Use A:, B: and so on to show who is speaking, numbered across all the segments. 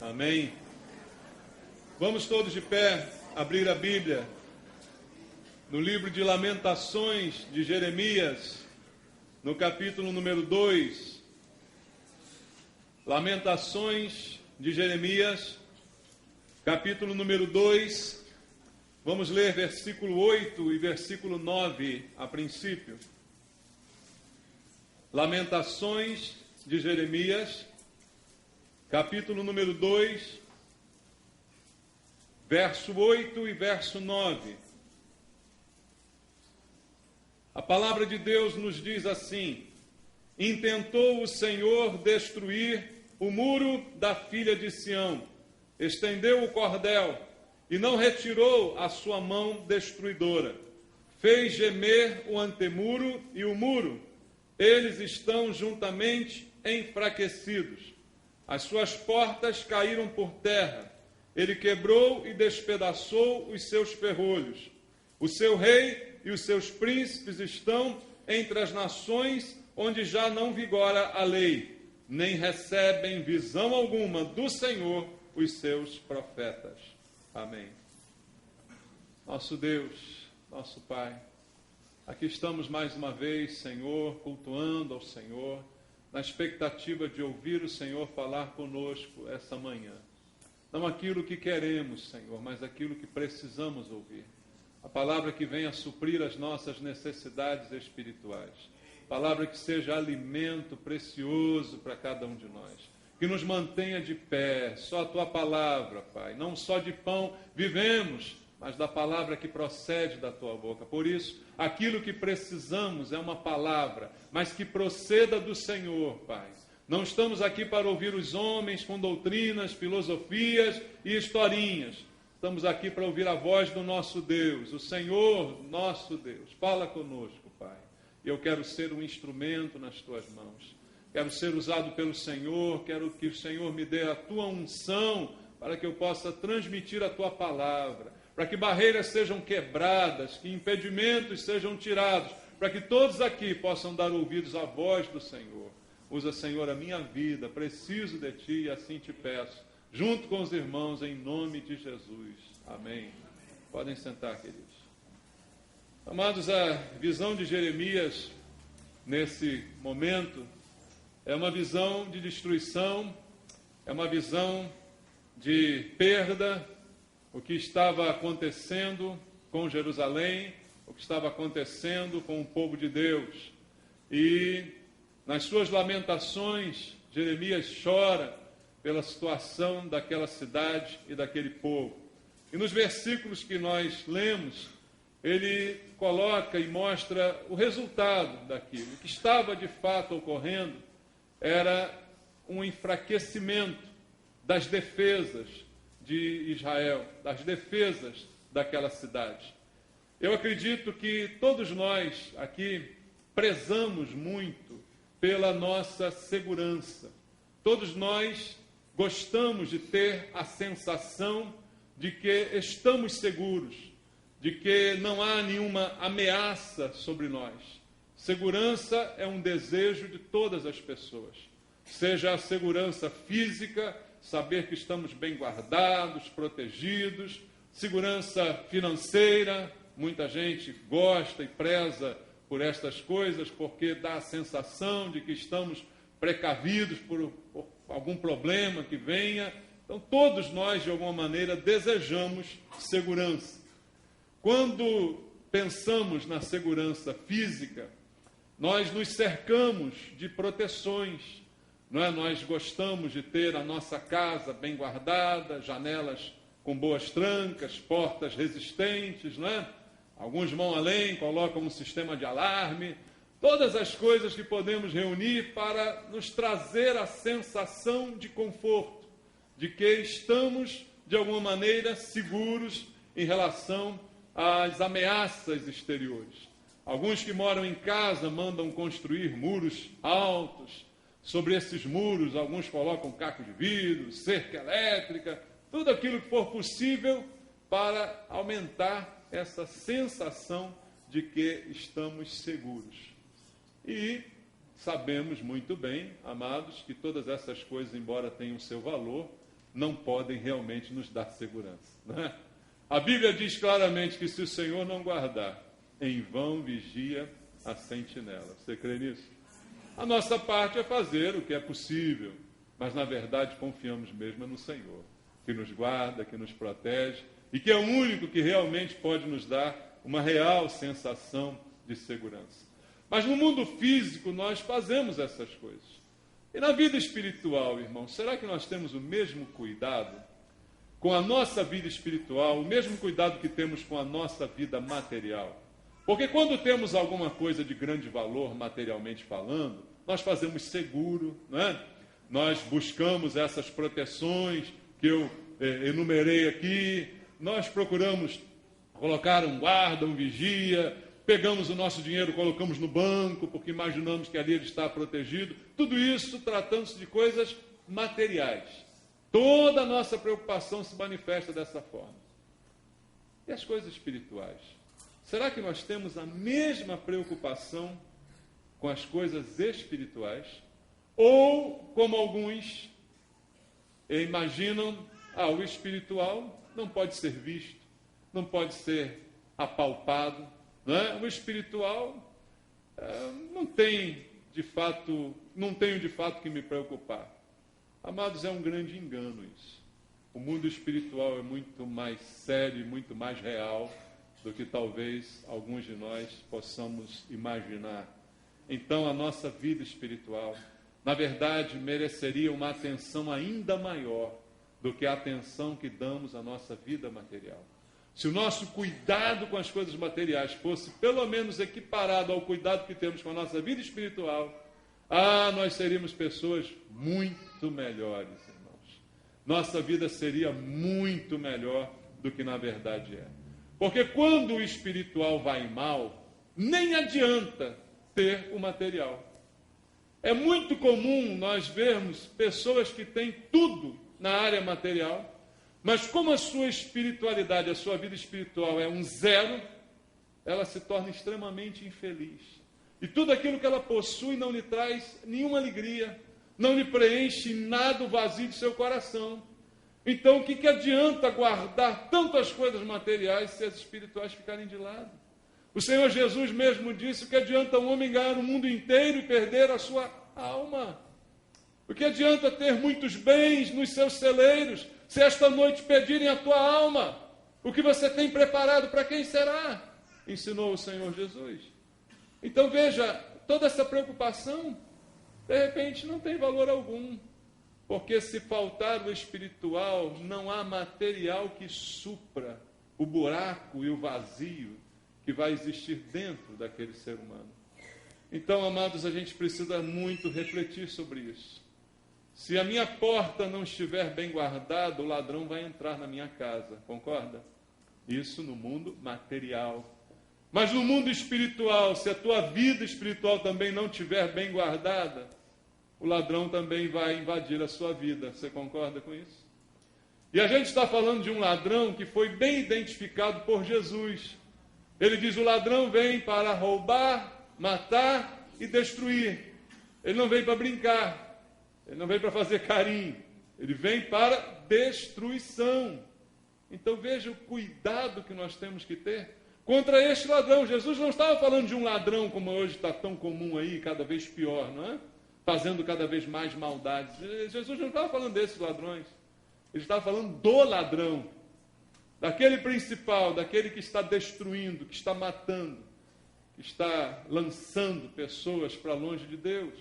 A: Amém. Vamos todos de pé abrir a Bíblia no livro de Lamentações de Jeremias, no capítulo número 2. Lamentações de Jeremias, capítulo número 2. Vamos ler versículo 8 e versículo 9 a princípio. Lamentações de Jeremias, capítulo número 2, verso 8 e verso 9. A palavra de Deus nos diz assim: intentou o Senhor destruir o muro da filha de Sião, estendeu o cordel e não retirou a sua mão destruidora. Fez gemer o antemuro e o muro, eles estão juntamente enfraquecidos. As suas portas caíram por terra, ele quebrou e despedaçou os seus ferrolhos. O seu rei e os seus príncipes estão entre as nações onde já não vigora a lei, nem recebem visão alguma do Senhor os seus profetas. Amém. Nosso Deus, nosso Pai, aqui estamos mais uma vez, Senhor, cultuando ao Senhor, na expectativa de ouvir o Senhor falar conosco essa manhã. Não aquilo que queremos, Senhor, mas aquilo que precisamos ouvir. A palavra que venha suprir as nossas necessidades espirituais. Palavra que seja alimento precioso para cada um de nós. Que nos mantenha de pé. Só a Tua palavra, Pai. Não só de pão vivemos, mas da palavra que procede da Tua boca. Por isso, aquilo que precisamos é uma palavra, mas que proceda do Senhor, Pai. Não estamos aqui para ouvir os homens com doutrinas, filosofias e historinhas. Estamos aqui para ouvir a voz do nosso Deus, o Senhor, nosso Deus. Fala conosco, Pai. Eu quero ser um instrumento nas Tuas mãos. Quero ser usado pelo Senhor, quero que o Senhor me dê a Tua unção para que eu possa transmitir a Tua palavra, para que barreiras sejam quebradas, que impedimentos sejam tirados, para que todos aqui possam dar ouvidos à voz do Senhor. Usa, Senhor, a minha vida, preciso de Ti e assim te peço, junto com os irmãos, em nome de Jesus. Amém. Podem sentar, queridos. Amados, a visão de Jeremias, nesse momento, é uma visão de destruição, é uma visão de perda, o que estava acontecendo com Jerusalém, o que estava acontecendo com o povo de Deus. E nas suas lamentações, Jeremias chora pela situação daquela cidade e daquele povo. E nos versículos que nós lemos, ele coloca e mostra o resultado daquilo. O que estava de fato ocorrendo era um enfraquecimento das defesas de Israel, das defesas daquela cidade. Eu acredito que todos nós aqui prezamos muito pela nossa segurança. Todos nós gostamos de ter a sensação de que estamos seguros, de que não há nenhuma ameaça sobre nós. Segurança é um desejo de todas as pessoas. Seja a segurança física, saber que estamos bem guardados, protegidos, segurança financeira, muita gente gosta e preza por estas coisas, porque dá a sensação de que estamos precavidos por algum problema que venha. Então, todos nós, de alguma maneira, desejamos segurança. Quando pensamos na segurança física, nós nos cercamos de proteções, não é? Nós gostamos de ter a nossa casa bem guardada, janelas com boas trancas, portas resistentes, não é? Alguns vão além, colocam um sistema de alarme, todas as coisas que podemos reunir para nos trazer a sensação de conforto, de que estamos, de alguma maneira, seguros em relação às ameaças exteriores. Alguns que moram em casa mandam construir muros altos. Sobre esses muros, alguns colocam caco de vidro, cerca elétrica, tudo aquilo que for possível para aumentar essa sensação de que estamos seguros. E sabemos muito bem, amados, que todas essas coisas, embora tenham seu valor, não podem realmente nos dar segurança, não é? A Bíblia diz claramente que se o Senhor não guardar, em vão vigia a sentinela. Você crê nisso? A nossa parte é fazer o que é possível, mas na verdade confiamos mesmo no Senhor, que nos guarda, que nos protege e que é o único que realmente pode nos dar uma real sensação de segurança. Mas no mundo físico nós fazemos essas coisas. E na vida espiritual, irmão, será que nós temos o mesmo cuidado com a nossa vida espiritual, o mesmo cuidado que temos com a nossa vida material? Porque quando temos alguma coisa de grande valor, materialmente falando, nós fazemos seguro, não é? Nós buscamos essas proteções que eu enumerei aqui, nós procuramos colocar um guarda, um vigia, pegamos o nosso dinheiro, colocamos no banco, porque imaginamos que ali ele está protegido. Tudo isso tratando-se de coisas materiais. Toda a nossa preocupação se manifesta dessa forma. E as coisas espirituais? Será que nós temos a mesma preocupação com as coisas espirituais? Ou, como alguns imaginam, o espiritual não pode ser visto, não pode ser apalpado, não é? O espiritual não tenho de fato que me preocupar. Amados, é um grande engano isso. O mundo espiritual é muito mais sério e muito mais real do que talvez alguns de nós possamos imaginar. Então, a nossa vida espiritual, na verdade, mereceria uma atenção ainda maior do que a atenção que damos à nossa vida material. Se o nosso cuidado com as coisas materiais fosse pelo menos equiparado ao cuidado que temos com a nossa vida espiritual, nós seríamos pessoas muito melhores, irmãos. Nossa vida seria muito melhor do que na verdade é. Porque quando o espiritual vai mal, nem adianta ter o material. É muito comum nós vermos pessoas que têm tudo na área material, mas como a sua espiritualidade, a sua vida espiritual é um zero, ela se torna extremamente infeliz. E tudo aquilo que ela possui não lhe traz nenhuma alegria, não lhe preenche nada o vazio de seu coração. Então, o que adianta guardar tantas coisas materiais se as espirituais ficarem de lado? O Senhor Jesus mesmo disse que adianta um homem ganhar o mundo inteiro e perder a sua alma. O que adianta ter muitos bens nos seus celeiros, se esta noite pedirem a tua alma? O que você tem preparado para quem será? Ensinou o Senhor Jesus. Então veja, toda essa preocupação, de repente, não tem valor algum. Porque se faltar o espiritual, não há material que supra o buraco e o vazio que vai existir dentro daquele ser humano. Então, amados, a gente precisa muito refletir sobre isso. Se a minha porta não estiver bem guardada, o ladrão vai entrar na minha casa, concorda? Isso no mundo material. Mas no mundo espiritual, se a tua vida espiritual também não estiver bem guardada, o ladrão também vai invadir a sua vida. Você concorda com isso? E a gente está falando de um ladrão que foi bem identificado por Jesus. Ele diz: o ladrão vem para roubar, matar e destruir. Ele não vem para brincar. Ele não vem para fazer carinho. Ele vem para destruição. Então veja o cuidado que nós temos que ter contra este ladrão. Jesus não estava falando de um ladrão como hoje está tão comum aí, cada vez pior, não é? Fazendo cada vez mais maldades. Jesus não estava falando desses ladrões. Ele estava falando do ladrão. Daquele principal, daquele que está destruindo, que está matando, que está lançando pessoas para longe de Deus.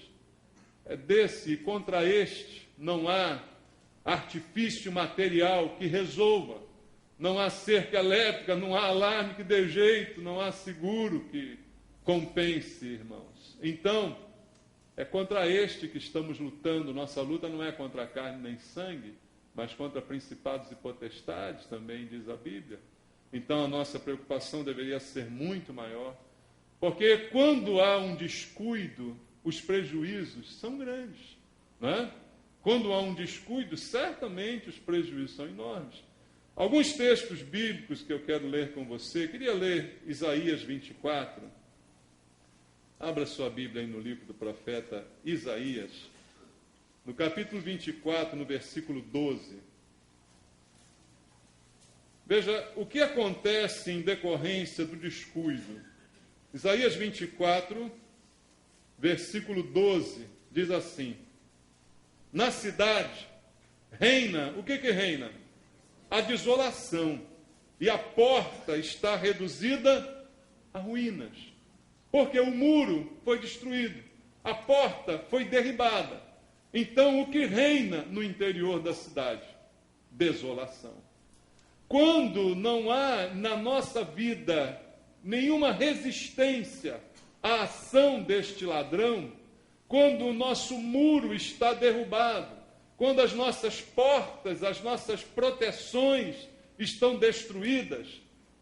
A: É desse, e contra este, não há artifício material que resolva. Não há cerca elétrica, não há alarme que dê jeito, não há seguro que compense, irmãos. Então, é contra este que estamos lutando. Nossa luta não é contra carne nem sangue, mas contra principados e potestades, também diz a Bíblia. Então a nossa preocupação deveria ser muito maior, porque quando há um descuido, os prejuízos são grandes, não é? Quando há um descuido, certamente os prejuízos são enormes. Alguns textos bíblicos que eu quero ler com você, queria ler Isaías 24. Abra sua Bíblia aí no livro do profeta Isaías, no capítulo 24, no versículo 12. Veja o que acontece em decorrência do descuido. Isaías 24, versículo 12, diz assim: na cidade reina, o que reina? A desolação, e a porta está reduzida a ruínas, porque o muro foi destruído, a porta foi derribada. Então, o que reina no interior da cidade? Desolação. Quando não há na nossa vida nenhuma resistência à ação deste ladrão, quando o nosso muro está derrubado, quando as nossas portas, as nossas proteções estão destruídas,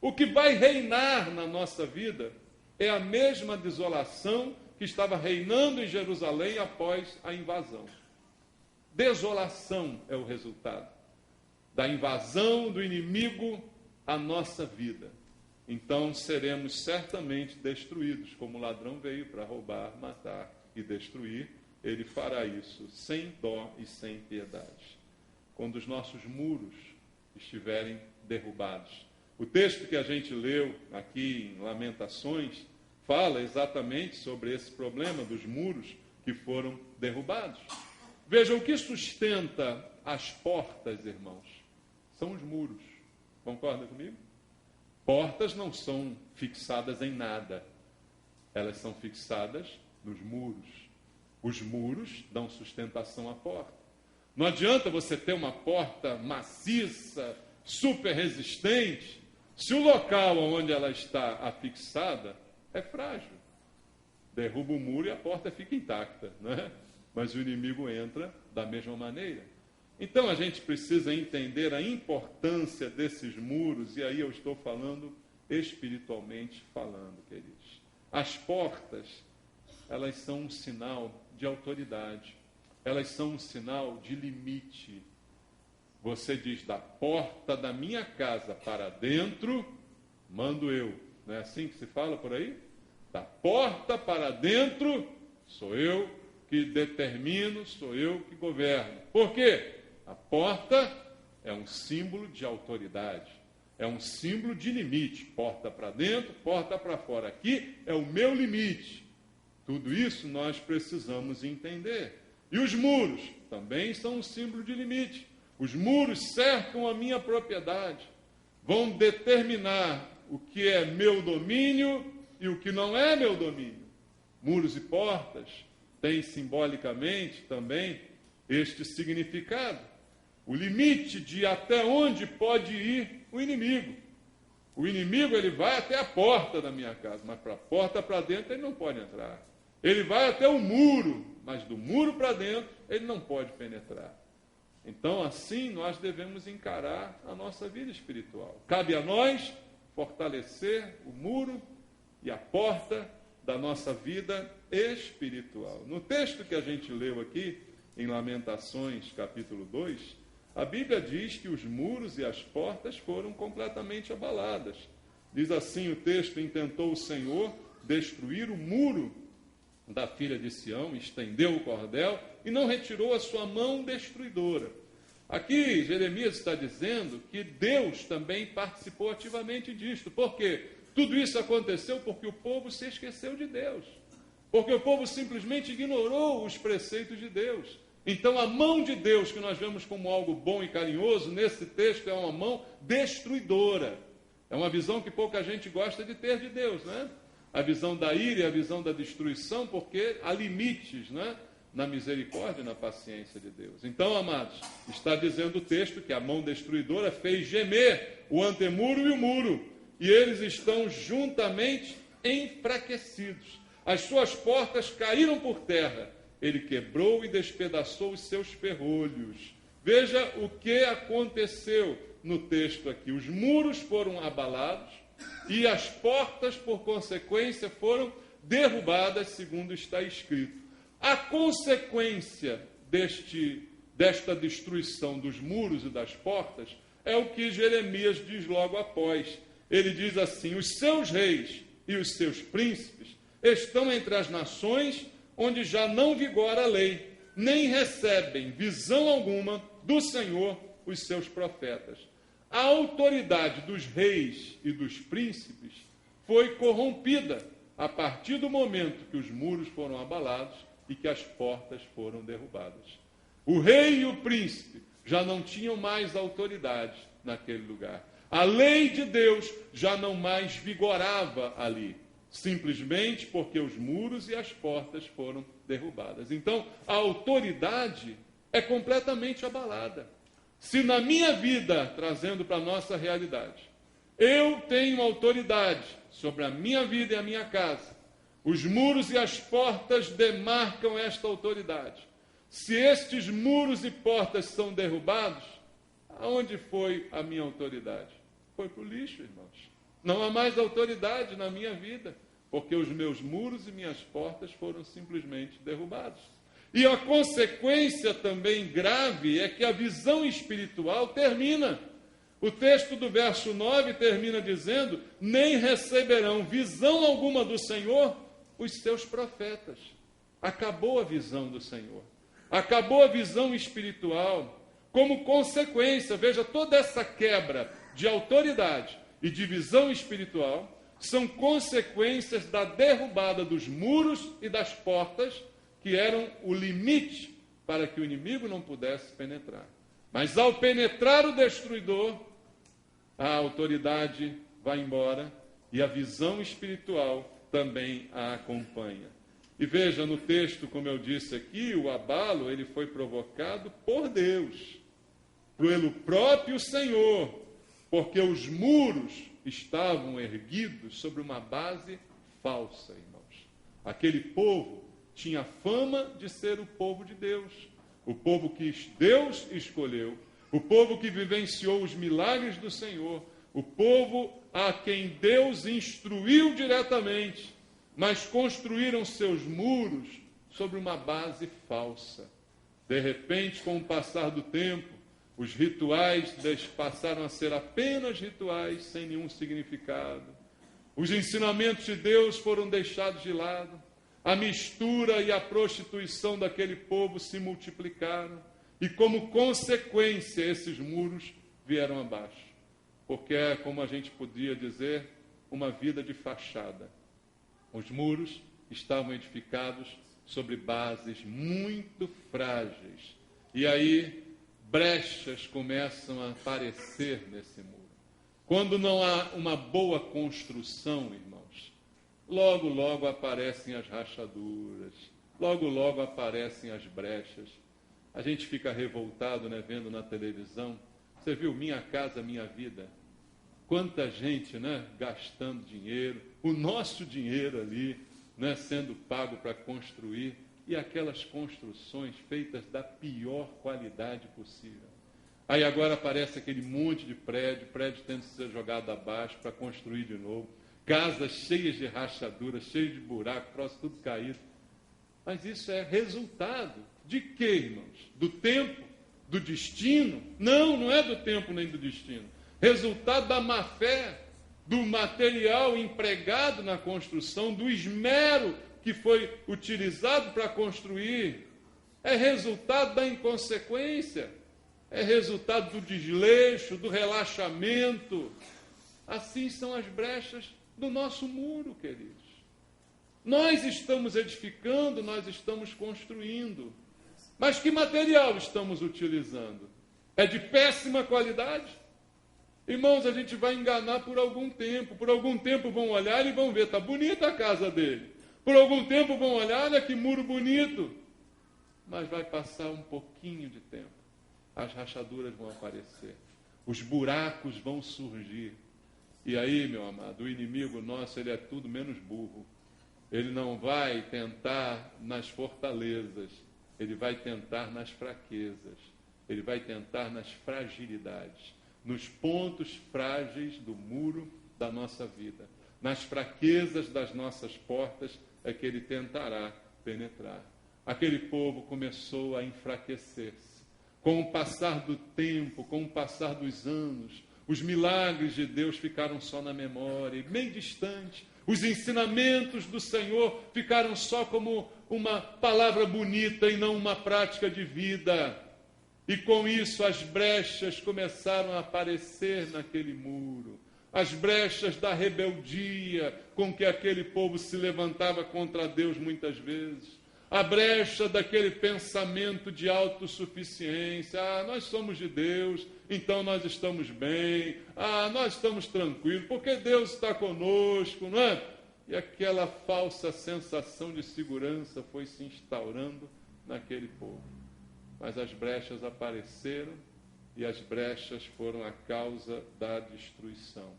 A: o que vai reinar na nossa vida é a mesma desolação que estava reinando em Jerusalém após a invasão. Desolação é o resultado da invasão do inimigo à nossa vida. Então seremos certamente destruídos, como o ladrão veio para roubar, matar e destruir. Ele fará isso sem dó e sem piedade, quando os nossos muros estiverem derrubados. O texto que a gente leu aqui em Lamentações fala exatamente sobre esse problema dos muros que foram derrubados. Veja, o que sustenta as portas, irmãos, são os muros. Concorda comigo? Portas não são fixadas em nada. Elas são fixadas nos muros. Os muros dão sustentação à porta. Não adianta você ter uma porta maciça, super resistente, se o local onde ela está afixada é frágil. Derruba o muro e a porta fica intacta, né? Mas o inimigo entra da mesma maneira. Então a gente precisa entender a importância desses muros, e aí eu estou falando espiritualmente falando, queridos. As portas, elas são um sinal de autoridade, elas são um sinal de limite. Você diz: da porta da minha casa para dentro, mando eu. Não é assim que se fala por aí? Da porta para dentro, sou eu que determino, sou eu que governo. Por quê? A porta é um símbolo de autoridade, é um símbolo de limite. Porta para dentro, porta para fora. Aqui é o meu limite. Tudo isso nós precisamos entender. E os muros também são um símbolo de limite. Os muros cercam a minha propriedade, vão determinar o que é meu domínio e o que não é meu domínio. Muros e portas têm simbolicamente também este significado. O limite de até onde pode ir o inimigo. O inimigo, ele vai até a porta da minha casa, mas para a porta para dentro ele não pode entrar. Ele vai até o muro, mas do muro para dentro ele não pode penetrar. Então, assim, nós devemos encarar a nossa vida espiritual. Cabe a nós fortalecer o muro e a porta da nossa vida espiritual. No texto que a gente leu aqui, em Lamentações, capítulo 2, a Bíblia diz que os muros e as portas foram completamente abaladas. Diz assim o texto: intentou o Senhor destruir o muro da filha de Sião, estendeu o cordel e não retirou a sua mão destruidora. Aqui Jeremias está dizendo que Deus também participou ativamente disto. Por quê? Tudo isso aconteceu porque o povo se esqueceu de Deus, porque o povo simplesmente ignorou os preceitos de Deus. Então a mão de Deus, que nós vemos como algo bom e carinhoso, nesse texto é uma mão destruidora. É uma visão que pouca gente gosta de ter de Deus, né? A visão da ira e a visão da destruição, porque há limites, né, na misericórdia e na paciência de Deus. Então, amados, está dizendo o texto que a mão destruidora fez gemer o antemuro e o muro, e eles estão juntamente enfraquecidos. As suas portas caíram por terra. Ele quebrou e despedaçou os seus ferrolhos. Veja o que aconteceu no texto aqui. Os muros foram abalados e as portas, por consequência, foram derrubadas, segundo está escrito. A consequência desta destruição dos muros e das portas é o que Jeremias diz logo após. Ele diz assim: os seus reis e os seus príncipes estão entre as nações onde já não vigora a lei, nem recebem visão alguma do Senhor os seus profetas. A autoridade dos reis e dos príncipes foi corrompida a partir do momento que os muros foram abalados e que as portas foram derrubadas. O rei e o príncipe já não tinham mais autoridade naquele lugar. A lei de Deus já não mais vigorava ali, simplesmente porque os muros e as portas foram derrubadas. Então, a autoridade é completamente abalada. Se na minha vida, trazendo para a nossa realidade, eu tenho autoridade sobre a minha vida e a minha casa, os muros e as portas demarcam esta autoridade. Se estes muros e portas são derrubados, aonde foi a minha autoridade? Foi para o lixo, irmãos. Não há mais autoridade na minha vida, porque os meus muros e minhas portas foram simplesmente derrubados. E a consequência também grave é que a visão espiritual termina. O texto do verso 9 termina dizendo: nem receberão visão alguma do Senhor os seus profetas. Acabou a visão do Senhor. Acabou a visão espiritual. Como consequência, veja, toda essa quebra de autoridade e de visão espiritual são consequências da derrubada dos muros e das portas, que eram o limite para que o inimigo não pudesse penetrar. Mas ao penetrar o destruidor, a autoridade vai embora e a visão espiritual também a acompanha. E veja, no texto, como eu disse aqui, o abalo ele foi provocado por Deus, pelo próprio Senhor, porque os muros estavam erguidos sobre uma base falsa, irmãos. Aquele povo tinha fama de ser o povo de Deus, o povo que Deus escolheu, o povo que vivenciou os milagres do Senhor, o povo a quem Deus instruiu diretamente, mas construíram seus muros sobre uma base falsa. De repente, com o passar do tempo, os rituais passaram a ser apenas rituais, sem nenhum significado. Os ensinamentos de Deus foram deixados de lado. A mistura e a prostituição daquele povo se multiplicaram. E como consequência, esses muros vieram abaixo. Porque é, como a gente podia dizer, uma vida de fachada. Os muros estavam edificados sobre bases muito frágeis. E aí, brechas começam a aparecer nesse muro. Quando não há uma boa construção, irmãos, logo, logo aparecem as rachaduras, logo, logo aparecem as brechas. A gente fica revoltado, né, vendo na televisão. Você viu Minha Casa, Minha Vida? Quanta gente, né, gastando dinheiro, o nosso dinheiro ali, né, sendo pago para construir, e aquelas construções feitas da pior qualidade possível. Aí agora aparece aquele monte de prédio tendo que ser jogado abaixo para construir de novo, casas cheias de rachaduras, cheias de buracos, troço tudo caído. Mas isso é resultado de quê, irmãos? Do tempo? Do destino? Não, não é do tempo nem do destino. Resultado da má-fé, do material empregado na construção, do esmero que foi utilizado para construir. É resultado da inconsequência, é resultado do desleixo, do relaxamento. Assim são as brechas do nosso muro, queridos. Nós estamos edificando, nós estamos construindo. Mas que material estamos utilizando? É de péssima qualidade? Irmãos, a gente vai enganar por algum tempo. Por algum tempo vão olhar e vão ver, está bonita a casa dele. Por algum tempo vão olhar, olha que muro bonito. Mas vai passar um pouquinho de tempo. As rachaduras vão aparecer. Os buracos vão surgir. E aí, meu amado, o inimigo nosso, ele é tudo menos burro. Ele não vai tentar nas fortalezas. Ele vai tentar nas fraquezas. Ele vai tentar nas fragilidades. Nos pontos frágeis do muro da nossa vida, nas fraquezas das nossas portas, é que ele tentará penetrar. Aquele povo começou a enfraquecer-se. Com o passar do tempo, com o passar dos anos, os milagres de Deus ficaram só na memória, bem distante. Os ensinamentos do Senhor ficaram só como uma palavra bonita e não uma prática de vida. E com isso as brechas começaram a aparecer naquele muro. As brechas da rebeldia com que aquele povo se levantava contra Deus muitas vezes. A brecha daquele pensamento de autossuficiência. Nós somos de Deus, então nós estamos bem. Nós estamos tranquilos, porque Deus está conosco, não é? E aquela falsa sensação de segurança foi se instaurando naquele povo. Mas as brechas apareceram e as brechas foram a causa da destruição.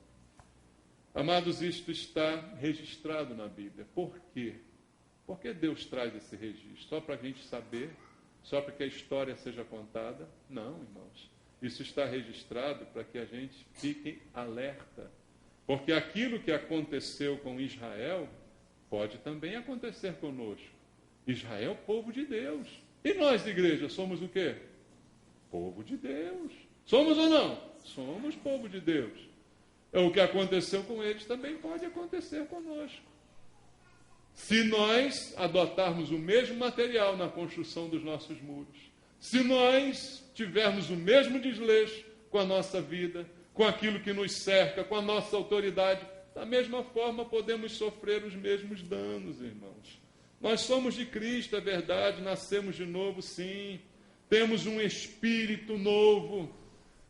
A: Amados, isto está registrado na Bíblia. Por quê? Por que Deus traz esse registro? Só para a gente saber? Só para que a história seja contada? Não, irmãos. Isso está registrado para que a gente fique alerta. Porque aquilo que aconteceu com Israel pode também acontecer conosco. Israel é o povo de Deus. E nós, igreja, somos o quê? Povo de Deus. Somos ou não? Somos povo de Deus. O que aconteceu com eles também pode acontecer conosco. Se nós adotarmos o mesmo material na construção dos nossos muros, se nós tivermos o mesmo desleixo com a nossa vida, com aquilo que nos cerca, com a nossa autoridade, da mesma forma podemos sofrer os mesmos danos, irmãos. Nós somos de Cristo, é verdade, nascemos de novo, sim. Temos um Espírito novo,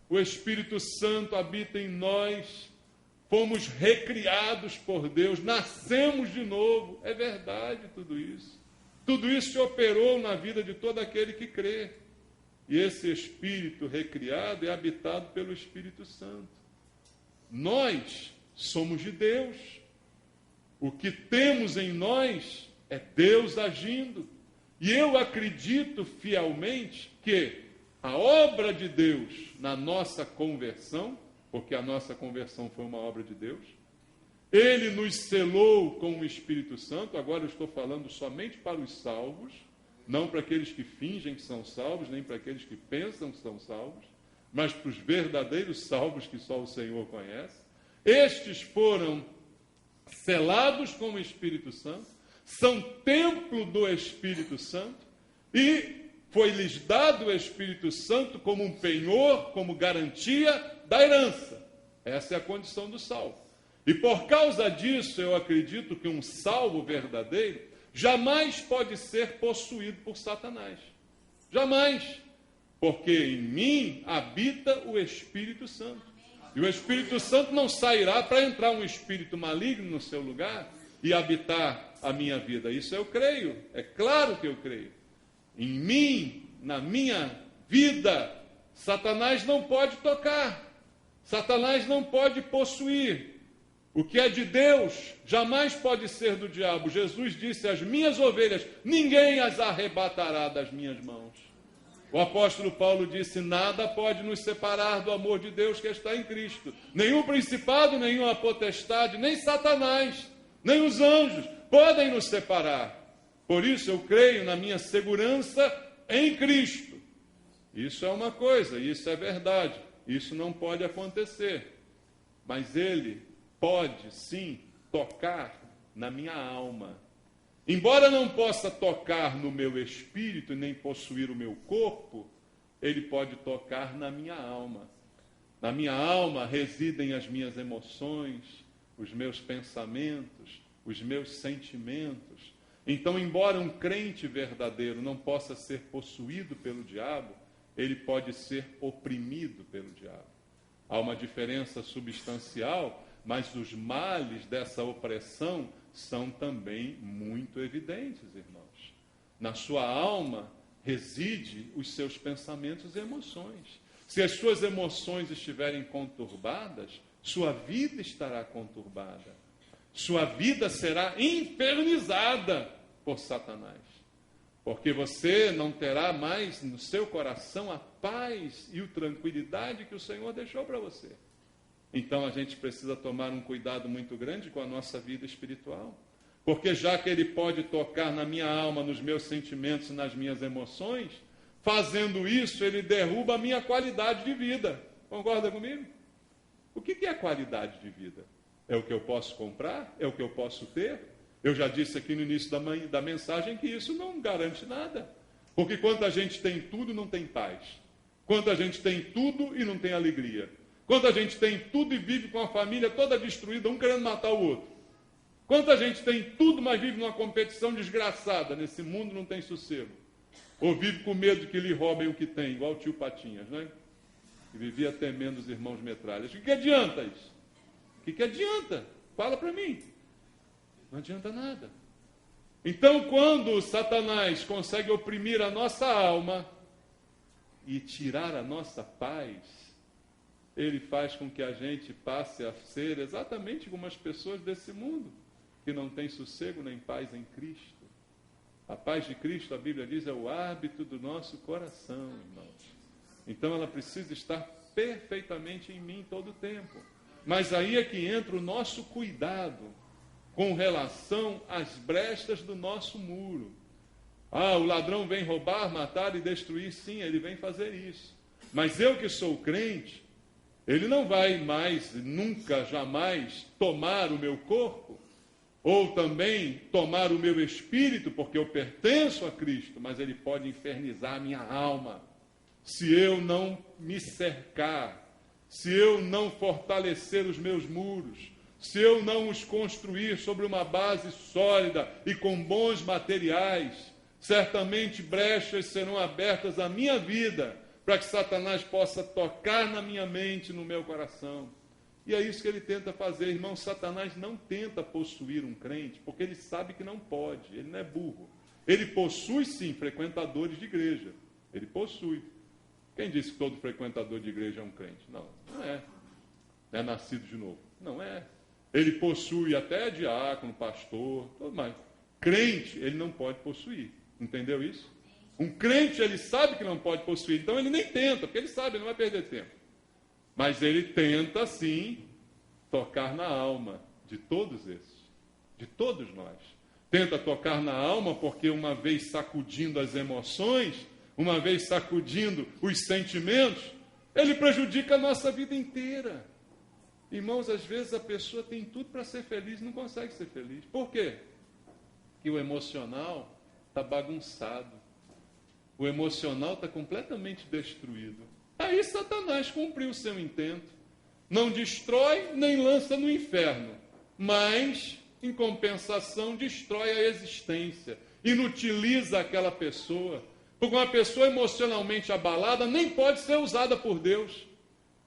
A: o Espírito Santo habita em nós. Fomos recriados por Deus, nascemos de novo. É verdade tudo isso. Tudo isso se operou na vida de todo aquele que crê. E esse Espírito recriado é habitado pelo Espírito Santo. Nós somos de Deus. O que temos em nós é Deus agindo. E eu acredito fielmente que a obra de Deus na nossa conversão, porque a nossa conversão foi uma obra de Deus, Ele nos selou com o Espírito Santo. Agora eu estou falando somente para os salvos, não para aqueles que fingem que são salvos, nem para aqueles que pensam que são salvos, mas para os verdadeiros salvos que só o Senhor conhece. Estes foram selados com o Espírito Santo, são templo do Espírito Santo, e foi-lhes dado o Espírito Santo como um penhor, como garantia da herança. Essa é a condição do salvo. E por causa disso, eu acredito que um salvo verdadeiro jamais pode ser possuído por Satanás. Jamais. Porque em mim habita o Espírito Santo. E o Espírito Santo não sairá para entrar um espírito maligno no seu lugar e habitar a minha vida. Isso eu creio. É claro que eu creio. Em mim, na minha vida, Satanás não pode tocar. Satanás não pode possuir. O que é de Deus jamais pode ser do diabo. Jesus disse: as minhas ovelhas, ninguém as arrebatará das minhas mãos. O apóstolo Paulo disse: nada pode nos separar do amor de Deus que está em Cristo. Nenhum principado, nenhuma potestade, nem Satanás, nem os anjos podem nos separar. Por isso eu creio na minha segurança em Cristo. Isso é uma coisa, isso é verdade. Isso não pode acontecer. Mas Ele pode, sim, tocar na minha alma. Embora não possa tocar no meu espírito e nem possuir o meu corpo, Ele pode tocar na minha alma. Na minha alma residem as minhas emoções, os meus pensamentos, os meus sentimentos. Então, embora um crente verdadeiro não possa ser possuído pelo diabo, ele pode ser oprimido pelo diabo. Há uma diferença substancial, mas os males dessa opressão são também muito evidentes, irmãos. Na sua alma reside os seus pensamentos e emoções. Se as suas emoções estiverem conturbadas, sua vida estará conturbada. Sua vida será infernizada por Satanás. Porque você não terá mais no seu coração a paz e a tranquilidade que o Senhor deixou para você. Então a gente precisa tomar um cuidado muito grande com a nossa vida espiritual. Porque já que Ele pode tocar na minha alma, nos meus sentimentos e nas minhas emoções, fazendo isso, Ele derruba a minha qualidade de vida. Concorda comigo? O que é qualidade de vida? É o que eu posso comprar? É o que eu posso ter? Eu já disse aqui no início da mensagem que isso não garante nada. Porque quando a gente tem tudo, não tem paz. Quanta gente tem tudo e não tem alegria. Quanta gente tem tudo e vive com a família toda destruída, um querendo matar o outro. Quanta gente tem tudo, mas vive numa competição desgraçada. Nesse mundo não tem sossego. Ou vive com medo de que lhe roubem o que tem, igual o tio Patinhas, né? Que vivia temendo os irmãos metralhas. O que adianta isso? O que adianta? Fala para mim. Não adianta nada. Então, quando Satanás consegue oprimir a nossa alma e tirar a nossa paz, ele faz com que a gente passe a ser exatamente como as pessoas desse mundo, que não têm sossego nem paz em Cristo. A paz de Cristo, a Bíblia diz, é o hábito do nosso coração, irmãos. Então ela precisa estar perfeitamente em mim todo o tempo. Mas aí é que entra o nosso cuidado com relação às brechas do nosso muro. O ladrão vem roubar, matar e destruir. Sim, ele vem fazer isso. Mas eu que sou crente, ele não vai mais, nunca, jamais tomar o meu corpo, ou também tomar o meu espírito, porque eu pertenço a Cristo, mas ele pode infernizar a minha alma, se eu não me cercar, se eu não fortalecer os meus muros, se eu não os construir sobre uma base sólida e com bons materiais. Certamente brechas serão abertas à minha vida, para que Satanás possa tocar na minha mente, no meu coração. E é isso que ele tenta fazer, irmão. Satanás não tenta possuir um crente, porque ele sabe que não pode, ele não é burro. Ele possui sim frequentadores de igreja, ele possui. Quem disse que todo frequentador de igreja é um crente? Não, não é. É nascido de novo. Não é. Ele possui até diácono, pastor, tudo mais. Crente, ele não pode possuir. Entendeu isso? Um crente, ele sabe que não pode possuir, então ele nem tenta, porque ele sabe, ele não vai perder tempo. Mas ele tenta, sim, tocar na alma de todos esses, de todos nós. Tenta tocar na alma porque uma vez sacudindo as emoções, uma vez sacudindo os sentimentos, ele prejudica a nossa vida inteira. Irmãos, às vezes a pessoa tem tudo para ser feliz e não consegue ser feliz. Por quê? Porque o emocional está bagunçado. O emocional está completamente destruído. Aí Satanás cumpriu o seu intento. Não destrói nem lança no inferno, mas, em compensação, destrói a existência, inutiliza aquela pessoa. Porque uma pessoa emocionalmente abalada nem pode ser usada por Deus,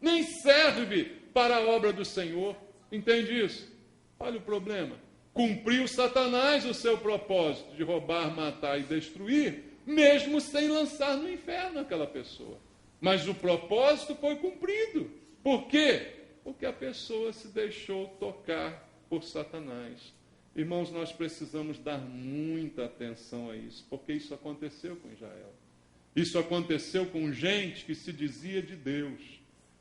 A: nem serve para a obra do Senhor. Entende isso? Olha o problema. Cumpriu Satanás o seu propósito de roubar, matar e destruir, mesmo sem lançar no inferno aquela pessoa. Mas o propósito foi cumprido. Por quê? Porque a pessoa se deixou tocar por Satanás. Irmãos, nós precisamos dar muita atenção a isso, porque isso aconteceu com Israel. Isso aconteceu com gente que se dizia de Deus.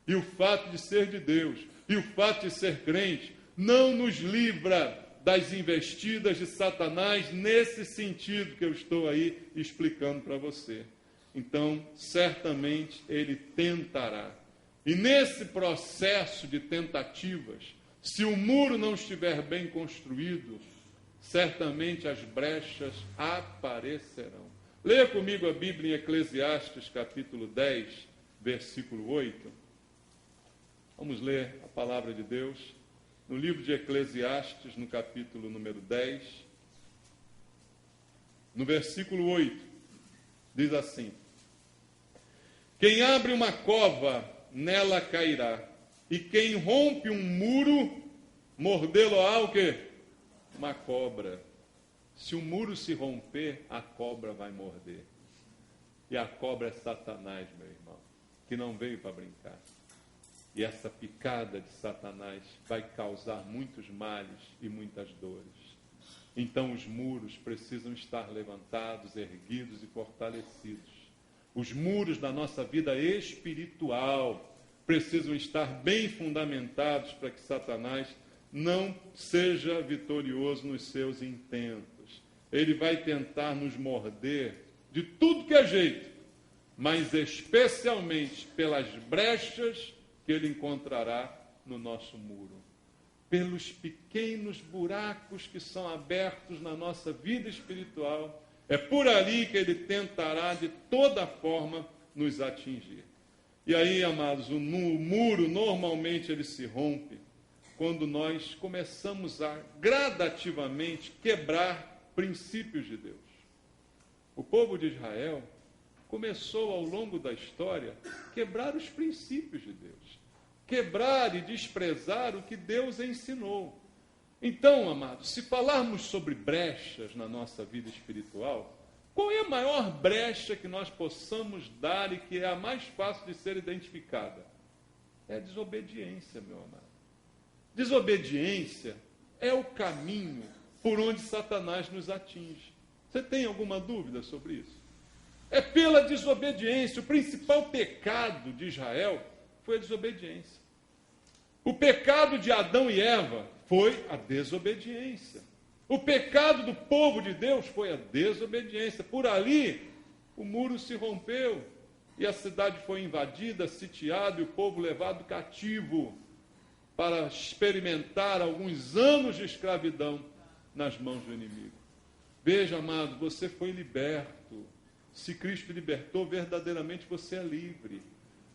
A: E o fato de ser de Deus, e o fato de ser crente, não nos livra das investidas de Satanás nesse sentido que eu estou aí explicando para você. Então, certamente, ele tentará. E nesse processo de tentativas, se o muro não estiver bem construído, certamente as brechas aparecerão. Leia comigo a Bíblia em Eclesiastes, capítulo 10, versículo 8. Vamos ler a palavra de Deus no livro de Eclesiastes, no capítulo número 10, no versículo 8, diz assim: quem abre uma cova, nela cairá, e quem rompe um muro, mordê-lo-á o quê? Uma cobra. Se o muro se romper, a cobra vai morder. E a cobra é Satanás, meu irmão, que não veio para brincar. E essa picada de Satanás vai causar muitos males e muitas dores. Então os muros precisam estar levantados, erguidos e fortalecidos. Os muros da nossa vida espiritual precisam estar bem fundamentados para que Satanás não seja vitorioso nos seus intentos. Ele vai tentar nos morder de tudo que é jeito, mas especialmente pelas brechas que ele encontrará no nosso muro. Pelos pequenos buracos que são abertos na nossa vida espiritual, é por ali que ele tentará de toda forma nos atingir. E aí, amados, o muro normalmente ele se rompe quando nós começamos a gradativamente quebrar princípios de Deus. O povo de Israel começou ao longo da história a quebrar os princípios de Deus, quebrar e desprezar o que Deus ensinou. Então, amados, se falarmos sobre brechas na nossa vida espiritual, qual é a maior brecha que nós possamos dar e que é a mais fácil de ser identificada? É a desobediência, meu amado. Desobediência é o caminho por onde Satanás nos atinge. Você tem alguma dúvida sobre isso? É pela desobediência. O principal pecado de Israel foi a desobediência. O pecado de Adão e Eva foi a desobediência. O pecado do povo de Deus foi a desobediência. Por ali, o muro se rompeu e a cidade foi invadida, sitiada e o povo levado cativo para experimentar alguns anos de escravidão nas mãos do inimigo. Veja, amado, você foi liberto. Se Cristo libertou, verdadeiramente você é livre.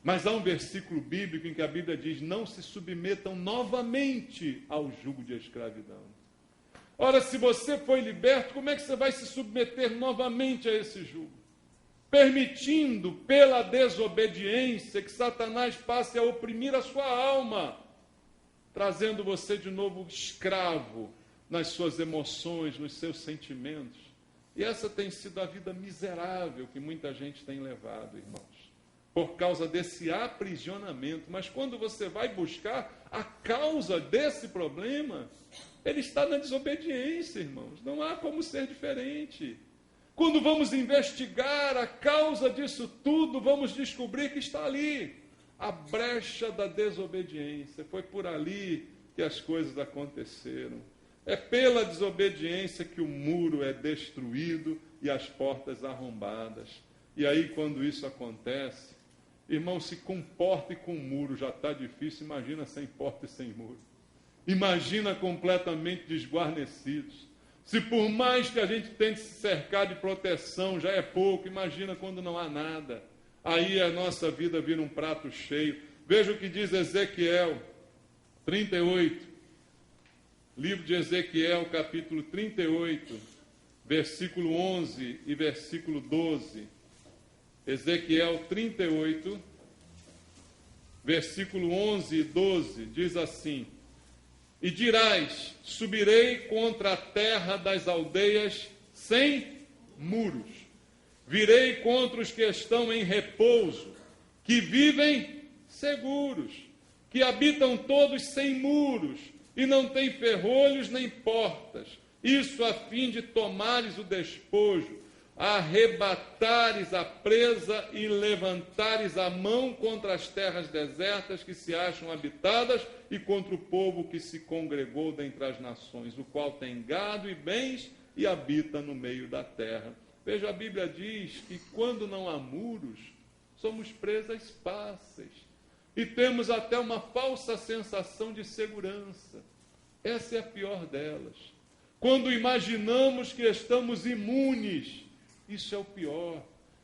A: Mas há um versículo bíblico em que a Bíblia diz: não se submetam novamente ao jugo de escravidão. Ora, se você foi liberto, como é que você vai se submeter novamente a esse jugo? Permitindo, pela desobediência, que Satanás passe a oprimir a sua alma, trazendo você de novo escravo nas suas emoções, nos seus sentimentos. E essa tem sido a vida miserável que muita gente tem levado, irmãos, por causa desse aprisionamento. Mas quando você vai buscar a causa desse problema, ele está na desobediência, irmãos. Não há como ser diferente. Quando vamos investigar a causa disso tudo, vamos descobrir que está ali. A brecha da desobediência. Foi por ali que as coisas aconteceram. É pela desobediência que o muro é destruído e as portas arrombadas. E aí, quando isso acontece, irmão, se com porta e com muro já está difícil, imagina sem porta e sem muro. Imagina completamente desguarnecidos. Se por mais que a gente tente se cercar de proteção, já é pouco, imagina quando não há nada. Aí a nossa vida vira um prato cheio. Veja o que diz Ezequiel 38. Livro de Ezequiel, capítulo 38, versículo 11 e versículo 12. Ezequiel 38, versículo 11 e 12, diz assim: e dirás, subirei contra a terra das aldeias sem muros, virei contra os que estão em repouso, que vivem seguros, que habitam todos sem muros, e não têm ferrolhos nem portas, isso a fim de tomares o despojo, arrebatares a presa e levantares a mão contra as terras desertas que se acham habitadas e contra o povo que se congregou dentre as nações, o qual tem gado e bens e habita no meio da terra. Veja, a Bíblia diz que quando não há muros, somos presas fáceis e temos até uma falsa sensação de segurança. Essa é a pior delas. Quando imaginamos que estamos imunes, isso é o pior.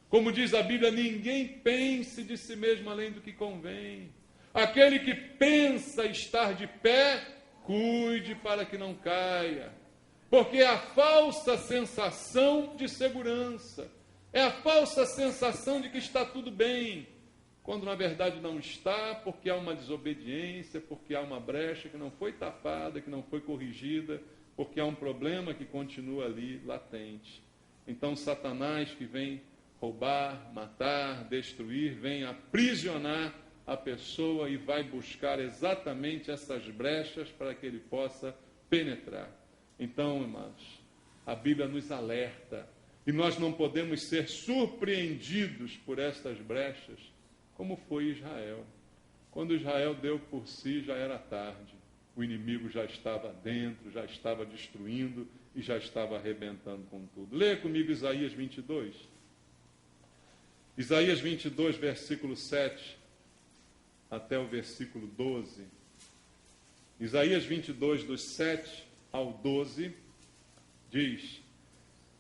A: Como diz a Bíblia, ninguém pense de si mesmo além do que convém. Aquele que pensa estar de pé, cuide para que não caia. Porque é a falsa sensação de segurança, é a falsa sensação de que está tudo bem, quando na verdade não está, porque há uma desobediência, porque há uma brecha que não foi tapada, que não foi corrigida, porque há um problema que continua ali latente. Então, Satanás, que vem roubar, matar, destruir, vem aprisionar a pessoa e vai buscar exatamente essas brechas para que ele possa penetrar. Então, irmãos, a Bíblia nos alerta e nós não podemos ser surpreendidos por estas brechas, como foi Israel. Quando Israel deu por si, já era tarde. O inimigo já estava dentro, já estava destruindo e já estava arrebentando com tudo. Leia comigo Isaías 22. Isaías 22, versículo 7 até o versículo 12. Isaías 22, dos 7 ao 12, diz: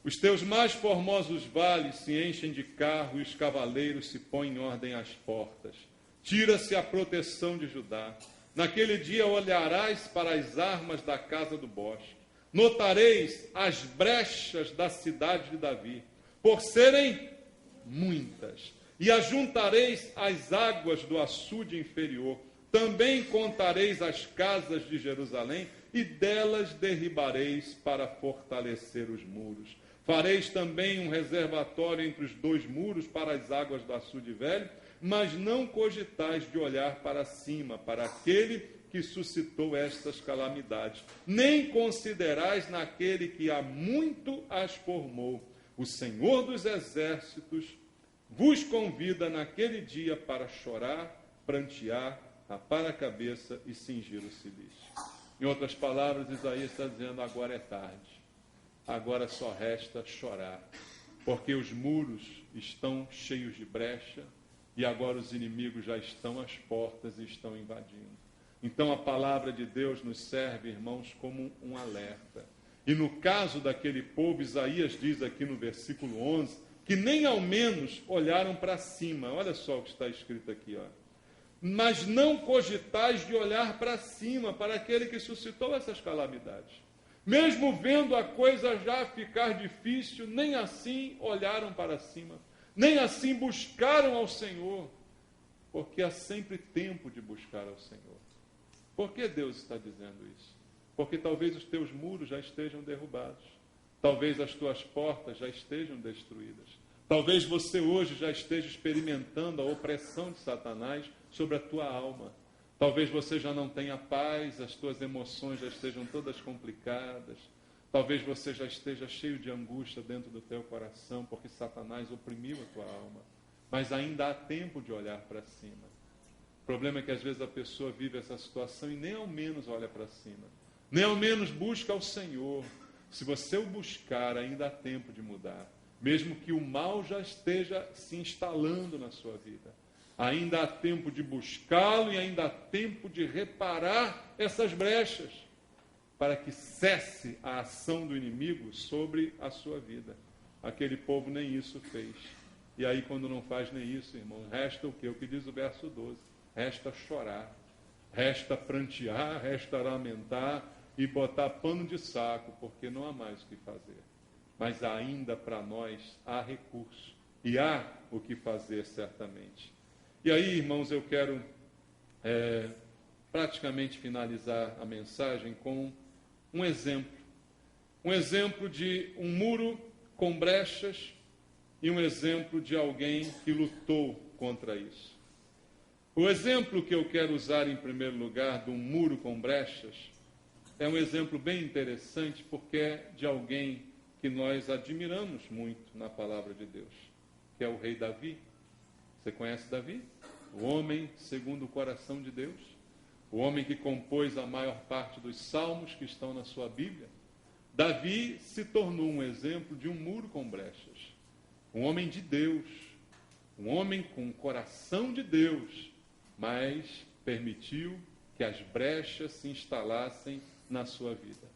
A: os teus mais formosos vales se enchem de carro e os cavaleiros se põem em ordem às portas. tira-se a proteção de Judá. Naquele dia olharás para as armas da casa do bosque, notareis as brechas da cidade de Davi, por serem muitas, e ajuntareis as águas do açude inferior. Também contareis as casas de Jerusalém, e delas derribareis para fortalecer os muros. Fareis também um reservatório entre os dois muros para as águas do açude velho, mas não cogitais de olhar para cima, para aquele que suscitou estas calamidades, nem considerais naquele que há muito as formou. O Senhor dos Exércitos vos convida naquele dia para chorar, prantear, rapar a cabeça e cingir o cilício. Em outras palavras, Isaías está dizendo: agora é tarde, agora só resta chorar, porque os muros estão cheios de brecha e agora os inimigos já estão às portas e estão invadindo. Então a palavra de Deus nos serve, irmãos, como um alerta. E no caso daquele povo, Isaías diz aqui no versículo 11, que nem ao menos olharam para cima. Olha só o que está escrito aqui, ó. Mas não cogitais de olhar para cima, para aquele que suscitou essas calamidades. Mesmo vendo a coisa já ficar difícil, nem assim olharam para cima, nem assim buscaram ao Senhor, porque há sempre tempo de buscar ao Senhor. Por que Deus está dizendo isso? Porque talvez os teus muros já estejam derrubados, talvez as tuas portas já estejam destruídas, talvez você hoje já esteja experimentando a opressão de Satanás sobre a tua alma. Talvez você já não tenha paz, as tuas emoções já estejam todas complicadas. Talvez você já esteja cheio de angústia dentro do teu coração, porque Satanás oprimiu a tua alma. Mas ainda há tempo de olhar para cima. O problema é que às vezes a pessoa vive essa situação e nem ao menos olha para cima. Nem ao menos busca ao Senhor. Se você o buscar, ainda há tempo de mudar. Mesmo que o mal já esteja se instalando na sua vida. Ainda há tempo de buscá-lo e ainda há tempo de reparar essas brechas, para que cesse a ação do inimigo sobre a sua vida. Aquele povo nem isso fez. E aí, quando não faz nem isso, irmão, resta o quê? O que diz o verso 12. Resta chorar, resta prantear, resta lamentar e botar pano de saco, porque não há mais o que fazer. Mas ainda para nós há recurso e há o que fazer certamente. E aí, irmãos, eu quero praticamente finalizar a mensagem com um exemplo. Um exemplo de um muro com brechas e um exemplo de alguém que lutou contra isso. O exemplo que eu quero usar em primeiro lugar de um muro com brechas é um exemplo bem interessante, porque é de alguém que nós admiramos muito na palavra de Deus, que é o rei Davi. Você conhece Davi? O homem segundo o coração de Deus, o homem que compôs a maior parte dos salmos que estão na sua Bíblia. Davi se tornou um exemplo de um muro com brechas, um homem de Deus, um homem com o coração de Deus, mas permitiu que as brechas se instalassem na sua vida.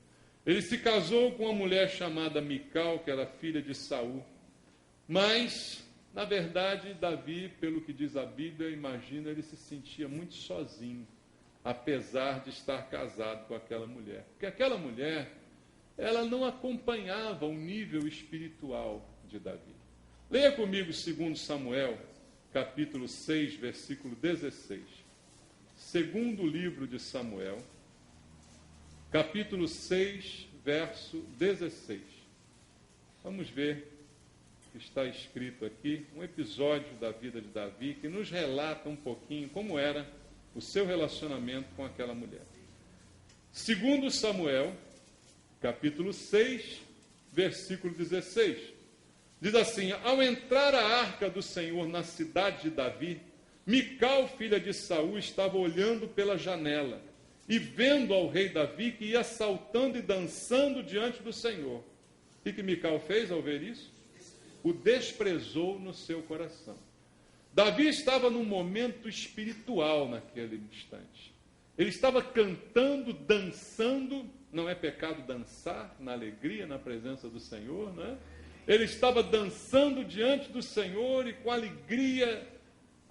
A: Ele se casou com uma mulher chamada Mical, que era filha de Saul, mas na verdade, Davi, pelo que diz a Bíblia, imagina, ele se sentia muito sozinho, apesar de estar casado com aquela mulher. Porque aquela mulher, ela não acompanhava o nível espiritual de Davi. Leia comigo 2 Samuel, capítulo 6, versículo 16. Segundo livro de Samuel, capítulo 6, verso 16. Vamos ver. Está escrito aqui um episódio da vida de Davi que nos relata um pouquinho como era o seu relacionamento com aquela mulher. 2 Samuel, capítulo 6, versículo 16. Diz assim: ao entrar a arca do Senhor na cidade de Davi, Mical, filha de Saul, estava olhando pela janela e vendo ao rei Davi que ia saltando e dançando diante do Senhor. O que Mical fez ao ver isso? O desprezou no seu coração. Davi estava num momento espiritual naquele instante. Ele estava cantando, dançando. Não é pecado dançar na alegria, na presença do Senhor, não é? Ele estava dançando diante do Senhor e com alegria,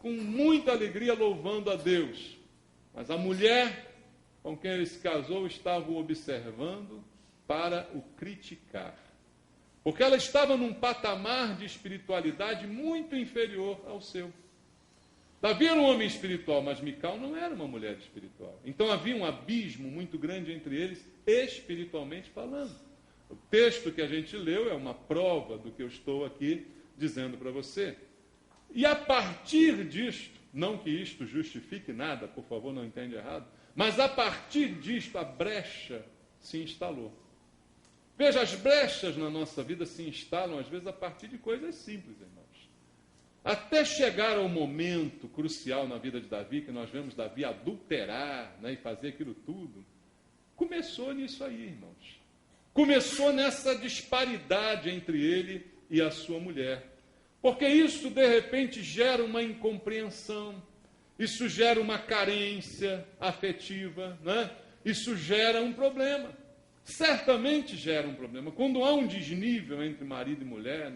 A: com muita alegria, louvando a Deus. Mas a mulher com quem ele se casou estava o observando para o criticar. Porque ela estava num patamar de espiritualidade muito inferior ao seu. Davi era um homem espiritual, mas Mical não era uma mulher espiritual. Então havia um abismo muito grande entre eles, espiritualmente falando. O texto que a gente leu é uma prova do que eu estou aqui dizendo para você. E a partir disto, não que isto justifique nada, por favor, não entende errado, mas a partir disto a brecha se instalou. Veja, as brechas na nossa vida se instalam, às vezes, a partir de coisas simples, irmãos. Até chegar ao momento crucial na vida de Davi, que nós vemos Davi adulterar, né, e fazer aquilo tudo, começou nisso aí, irmãos. Começou nessa disparidade entre ele e a sua mulher. Porque isso, de repente, gera uma incompreensão, isso gera uma carência afetiva, né? Isso gera um problema. Certamente gera um problema. Quando há um desnível entre marido e mulher,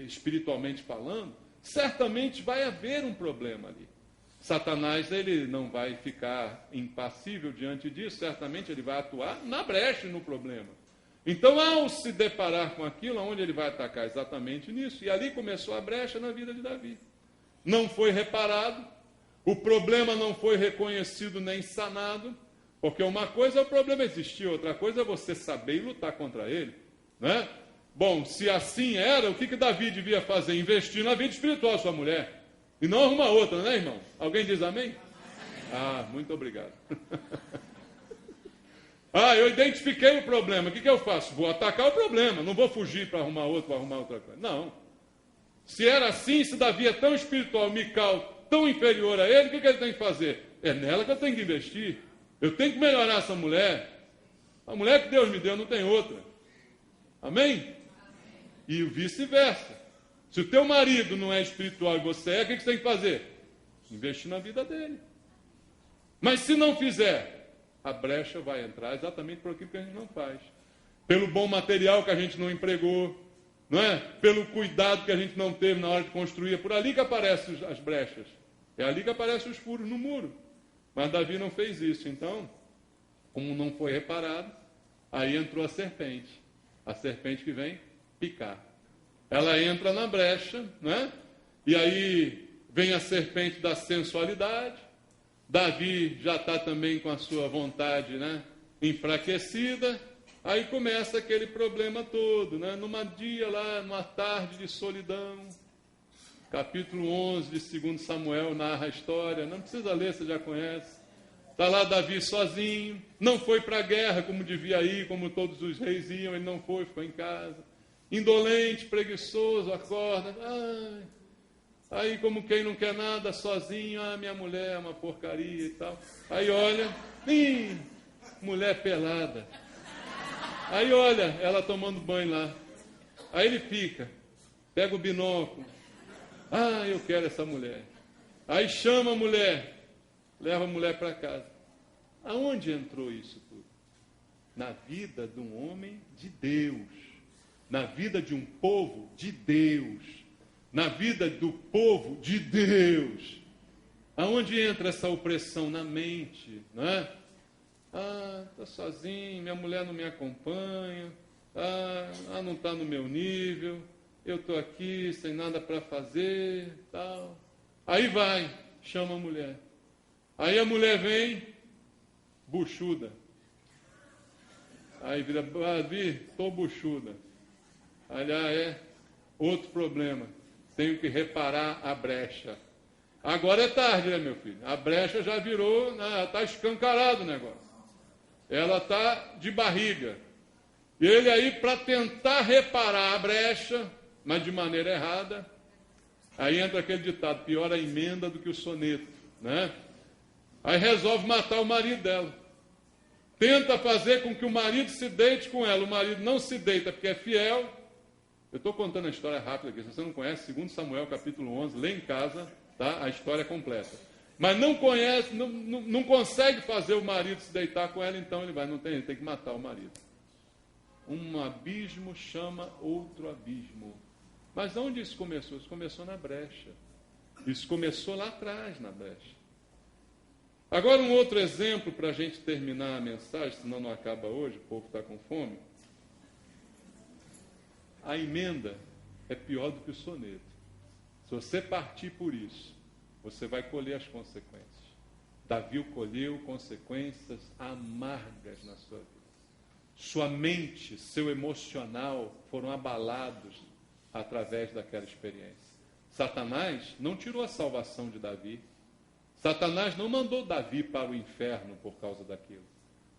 A: espiritualmente falando, certamente vai haver um problema ali. Satanás, ele não vai ficar impassível diante disso, certamente ele vai atuar na brecha e no problema. Então, ao se deparar com aquilo, aonde ele vai atacar? Exatamente nisso. E ali começou a brecha na vida de Davi. Não foi reparado, o problema não foi reconhecido nem sanado, porque uma coisa é o problema existir, outra coisa é você saber e lutar contra ele, né? Bom, se assim era, o que Davi devia fazer? Investir na vida espiritual da sua mulher, e não arrumar outra, né, irmão? Alguém diz amém? Ah, muito obrigado. Eu identifiquei o problema, o que eu faço? Vou atacar o problema, não vou fugir para arrumar outro, para arrumar outra coisa. Não. Se era assim, se Davi é tão espiritual, Mical tão inferior a ele, o que ele tem que fazer? É nela que eu tenho que investir. Eu tenho que melhorar essa mulher. A mulher que Deus me deu não tem outra. Amém? E o vice-versa. Se o teu marido não é espiritual e você é, o que você tem que fazer? Investir na vida dele. Mas se não fizer, a brecha vai entrar exatamente por aquilo que a gente não faz. Pelo bom material que a gente não empregou, não é? Pelo cuidado que a gente não teve na hora de construir. É por ali que aparecem as brechas. É ali que aparecem os furos no muro. Mas Davi não fez isso. Então, como não foi reparado, aí entrou a serpente. A serpente que vem picar. Ela entra na brecha, né? E aí vem a serpente da sensualidade. Davi já está também com a sua vontade, né, enfraquecida. Aí começa aquele problema todo, né? Numa tarde de solidão. Capítulo 11 de 2 Samuel narra a história. Não precisa ler, você já conhece. Está lá Davi sozinho. Não foi para a guerra como devia ir, como todos os reis iam. Ele não foi, ficou em casa. Indolente, preguiçoso, acorda. Aí como quem não quer nada, sozinho. Minha mulher é uma porcaria e tal. Aí olha, mulher pelada. Aí olha, ela tomando banho lá. Aí ele fica, pega o binóculo. Eu quero essa mulher. Aí chama a mulher, leva a mulher para casa. Aonde entrou isso tudo? Na vida de um homem de Deus. Na vida de um povo de Deus. Na vida do povo de Deus. Aonde entra essa opressão? Na mente, não é? Estou sozinho, minha mulher não me acompanha, não está no meu nível, eu estou aqui sem nada para fazer, tal. Aí vai, chama a mulher. Aí a mulher vem, buchuda. Aí vira, estou buchuda. Aí, outro problema, tenho que reparar a brecha. Agora é tarde, né, meu filho? A brecha já virou, está escancarado o negócio. Ela está de barriga. E ele aí, para tentar reparar a brecha, mas de maneira errada, aí entra aquele ditado, pior a emenda do que o soneto, né? Aí resolve matar o marido dela. Tenta fazer com que o marido se deite com ela. O marido não se deita porque é fiel. Eu estou contando a história rápida aqui. Se você não conhece, 2 Samuel, capítulo 11, lê em casa, tá? A história completa. Mas não conhece, não consegue fazer o marido se deitar com ela, então ele tem que matar o marido. Um abismo chama outro abismo. Mas onde isso começou? Isso começou na brecha. Isso começou lá atrás, na brecha. Agora, um outro exemplo para a gente terminar a mensagem, senão não acaba hoje, o povo está com fome. A emenda é pior do que o soneto. Se você partir por isso, você vai colher as consequências. Davi colheu consequências amargas na sua vida. Sua mente, seu emocional foram abalados através daquela experiência. Satanás não tirou a salvação de Davi. Satanás não mandou Davi para o inferno por causa daquilo.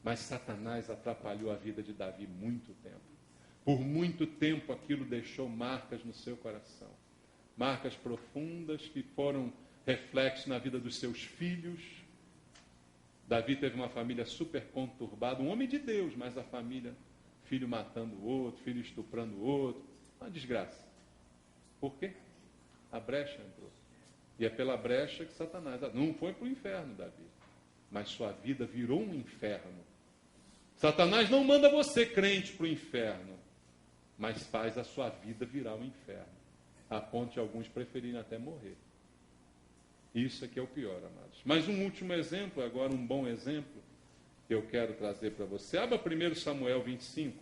A: Mas Satanás atrapalhou a vida de Davi muito tempo. Por muito tempo aquilo deixou marcas no seu coração. Marcas profundas que foram reflexo na vida dos seus filhos. Davi teve uma família super conturbada, um homem de Deus, mas a família, filho matando o outro, filho estuprando o outro. Uma desgraça. Por quê? A brecha entrou. E é pela brecha que Satanás... Não foi para o inferno, Davi. Mas sua vida virou um inferno. Satanás não manda você, crente, para o inferno. Mas faz a sua vida virar um inferno. A ponto de alguns preferirem até morrer. Isso aqui é o pior, amados. Mas um último exemplo, agora um bom exemplo, que eu quero trazer para você. Abra 1 Samuel 25.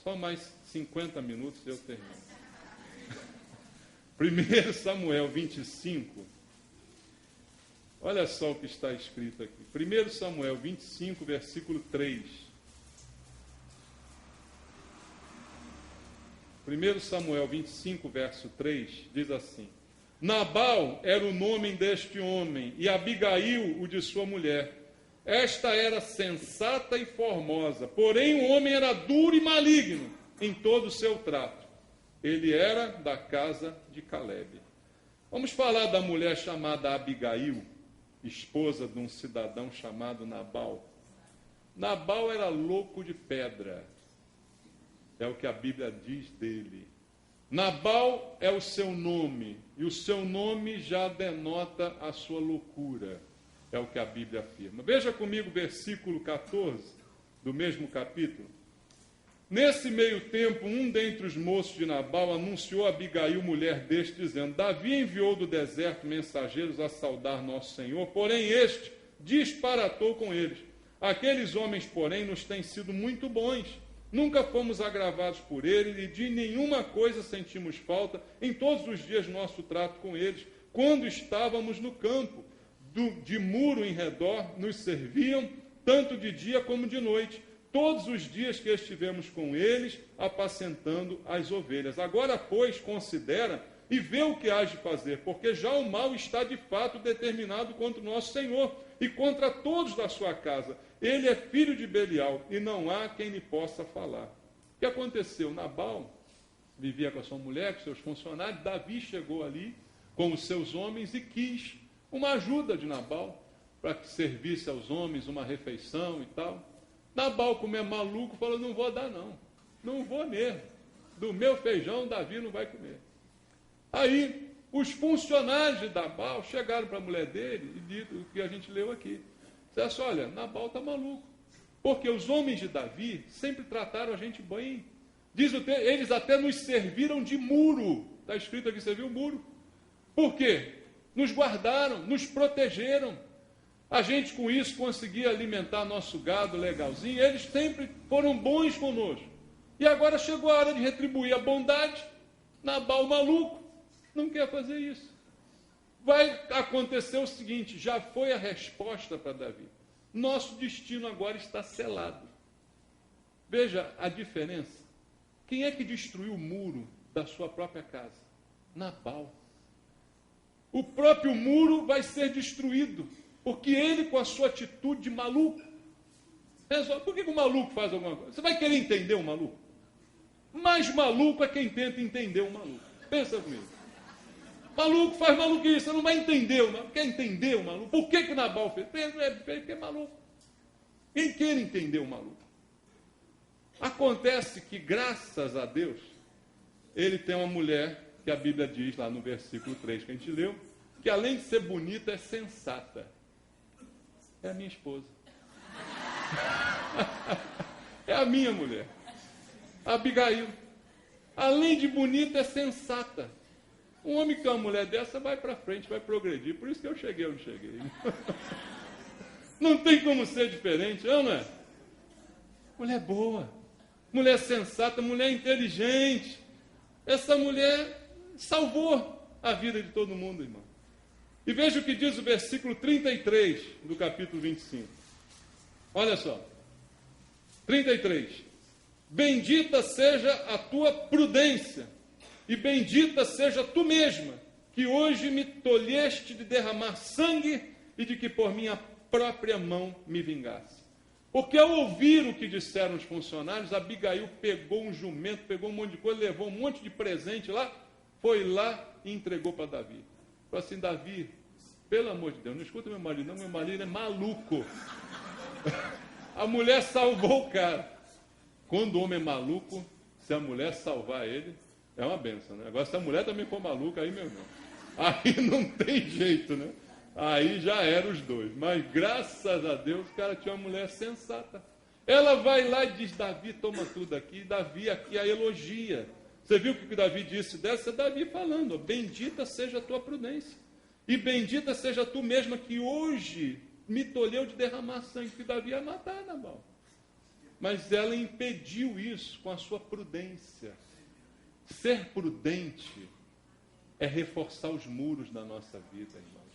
A: Só mais 50 minutos e eu termino. 1 Samuel 25, olha só o que está escrito aqui. 1 Samuel 25, versículo 3. 1 Samuel 25, verso 3, diz assim: Nabal era o nome deste homem, e Abigail o de sua mulher. Esta era sensata e formosa, porém o homem era duro e maligno em todo o seu trato. Ele era da casa de Calebe. Vamos falar da mulher chamada Abigail, esposa de um cidadão chamado Nabal. Nabal era louco de pedra. É o que a Bíblia diz dele. Nabal é o seu nome, e o seu nome já denota a sua loucura. É o que a Bíblia afirma. Veja comigo o versículo 14 do mesmo capítulo. Nesse meio tempo, um dentre os moços de Nabal anunciou a Abigail, mulher deste, dizendo: Davi enviou do deserto mensageiros a saudar nosso Senhor, porém este disparatou com eles. Aqueles homens, porém, nos têm sido muito bons. Nunca fomos agravados por ele e de nenhuma coisa sentimos falta em todos os dias nosso trato com eles. Quando estávamos no campo, de muro em redor, nos serviam, tanto de dia como de noite. Todos os dias que estivemos com eles, apacentando as ovelhas. Agora, pois, considera e vê o que hás de fazer, porque já o mal está de fato determinado contra o nosso Senhor e contra todos da sua casa. Ele é filho de Belial e não há quem lhe possa falar. O que aconteceu? Nabal vivia com a sua mulher, com seus funcionários. Davi chegou ali com os seus homens e quis uma ajuda de Nabal para que servisse aos homens uma refeição e tal. Nabal, como é maluco, falou: não vou dar não, não vou mesmo, do meu feijão Davi não vai comer. Aí os funcionários de Nabal chegaram para a mulher dele e dito o que a gente leu aqui. Disse: olha, Nabal está maluco, porque os homens de Davi sempre trataram a gente bem. Diz o texto, eles até nos serviram de muro. Está escrito aqui, você viu o muro? Por quê? Nos guardaram, nos protegeram. A gente com isso conseguia alimentar nosso gado legalzinho. Eles sempre foram bons conosco. E agora chegou a hora de retribuir a bondade. Nabal maluco não quer fazer isso. Vai acontecer o seguinte: já foi a resposta para Davi. Nosso destino agora está selado. Veja a diferença. Quem é que destruiu o muro da sua própria casa? Nabal. O próprio muro vai ser destruído, porque ele, com a sua atitude de maluco, por que o maluco faz alguma coisa? Você vai querer entender o maluco? Mais maluco é quem tenta entender o maluco. Pensa comigo. Maluco faz maluquice, você não vai entender o maluco. Quer entender o maluco? Por que Nabal fez? Porque é maluco. Quem quer entender o maluco? Acontece que, graças a Deus, ele tem uma mulher, que a Bíblia diz lá no versículo 3 que a gente leu, que além de ser bonita, é sensata. É a minha esposa. É a minha mulher. A Abigail. Além de bonita, é sensata. Um homem que tem uma mulher dessa vai para frente, vai progredir. Por isso que eu cheguei onde cheguei. Não tem como ser diferente, não é? Mulher boa, mulher sensata, mulher inteligente. Essa mulher salvou a vida de todo mundo, irmão. E veja o que diz o versículo 33 do capítulo 25. Olha só. 33. Bendita seja a tua prudência, e bendita seja tu mesma, que hoje me tolheste de derramar sangue e de que por minha própria mão me vingasse. Porque ao ouvir o que disseram os funcionários, Abigail pegou um jumento, pegou um monte de coisa, levou um monte de presente lá, foi lá e entregou para Davi. Falou assim: Davi, pelo amor de Deus, não escuta meu marido, não, meu marido é maluco. A mulher salvou o cara. Quando o homem é maluco, se a mulher salvar ele, é uma bênção, né? Agora, se a mulher também for maluca, aí, meu irmão, aí não tem jeito, né? Aí já eram os dois. Mas, graças a Deus, o cara tinha uma mulher sensata. Ela vai lá e diz: Davi, toma tudo aqui. Davi aqui a elogia. Você viu o que Davi disse dessa? Davi falando: bendita seja a tua prudência, e bendita seja tu mesma que hoje me tolheu de derramar sangue, que Davi ia matar Nabal. Mas ela impediu isso com a sua prudência. Ser prudente é reforçar os muros da nossa vida, irmãos.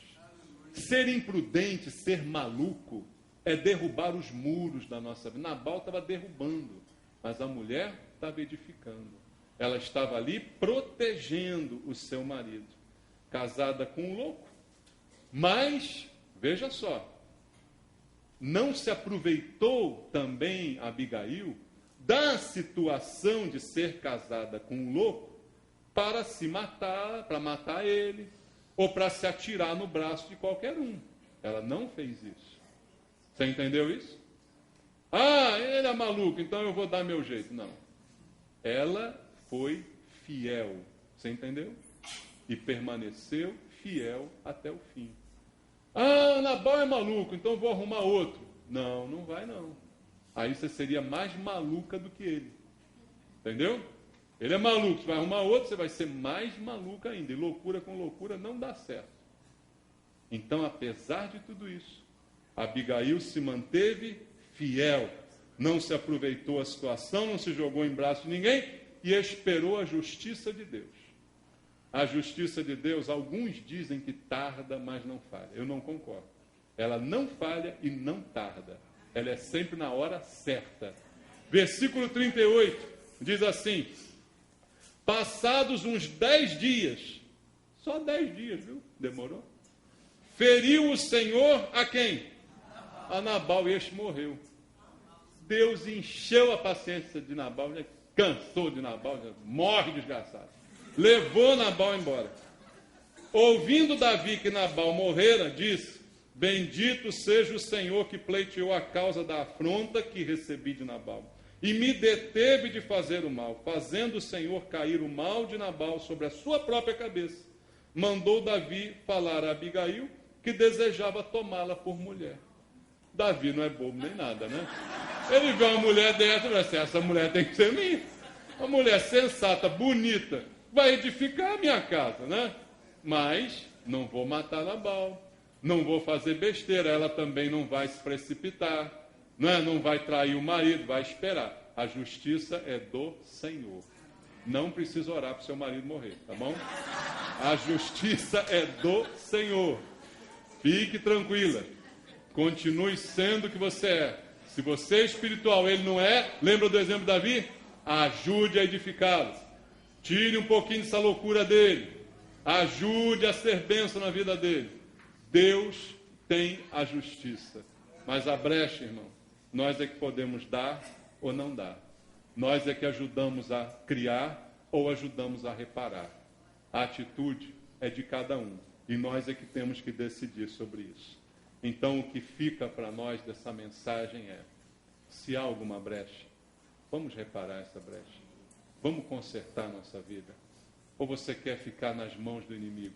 A: Ser imprudente, ser maluco, é derrubar os muros da nossa vida. Nabal estava derrubando, mas a mulher estava edificando. Ela estava ali protegendo o seu marido, casada com um louco. Mas, veja só, não se aproveitou também Abigail da situação de ser casada com um louco para se matar, para matar ele, ou para se atirar no braço de qualquer um. Ela não fez isso. Você entendeu isso? Ah, ele é maluco, então eu vou dar meu jeito. Não. Ela foi fiel. Você entendeu? E permaneceu fiel até o fim. Ah, Nabal é maluco, então eu vou arrumar outro. Não, não vai não. Aí você seria mais maluca do que ele. Entendeu? Ele é maluco, você vai arrumar outro, você vai ser mais maluca ainda. E loucura com loucura não dá certo. Então, apesar de tudo isso, Abigail se manteve fiel. Não se aproveitou a situação, não se jogou em braço de ninguém e esperou a justiça de Deus. A justiça de Deus, alguns dizem que tarda, mas não falha. Eu não concordo. Ela não falha e não tarda. Ela é sempre na hora certa. Versículo 38 diz assim: passados uns 10 dias, só 10 dias, viu? Demorou. Feriu o Senhor a quem? A Nabal, e este morreu. Deus encheu a paciência de Nabal, já cansou de Nabal, já morre desgraçado. Levou Nabal embora. Ouvindo Davi que Nabal morrera, disse: bendito seja o Senhor que pleiteou a causa da afronta que recebi de Nabal, e me deteve de fazer o mal, fazendo o Senhor cair o mal de Nabal sobre a sua própria cabeça. Mandou Davi falar a Abigail, que desejava tomá-la por mulher. Davi não é bobo nem nada, né? Ele vê uma mulher dessa e vai assim: essa mulher tem que ser minha. Uma mulher sensata, bonita, vai edificar a minha casa, né? Mas não vou matar Nabal, não vou fazer besteira, ela também não vai se precipitar, não vai trair o marido, vai esperar. A justiça é do Senhor. Não precisa orar para o seu marido morrer, tá bom? A justiça é do Senhor. Fique tranquila. Continue sendo o que você é. Se você é espiritual, ele não é, lembra do exemplo de Davi? Ajude a edificá-lo. Tire um pouquinho dessa loucura dele. Ajude a ser bênção na vida dele. Deus tem a justiça. Mas a brecha, irmão, nós é que podemos dar ou não dar. Nós é que ajudamos a criar ou ajudamos a reparar. A atitude é de cada um. E nós é que temos que decidir sobre isso. Então, o que fica para nós dessa mensagem é: se há alguma brecha, vamos reparar essa brecha. Vamos consertar a nossa vida. Ou você quer ficar nas mãos do inimigo,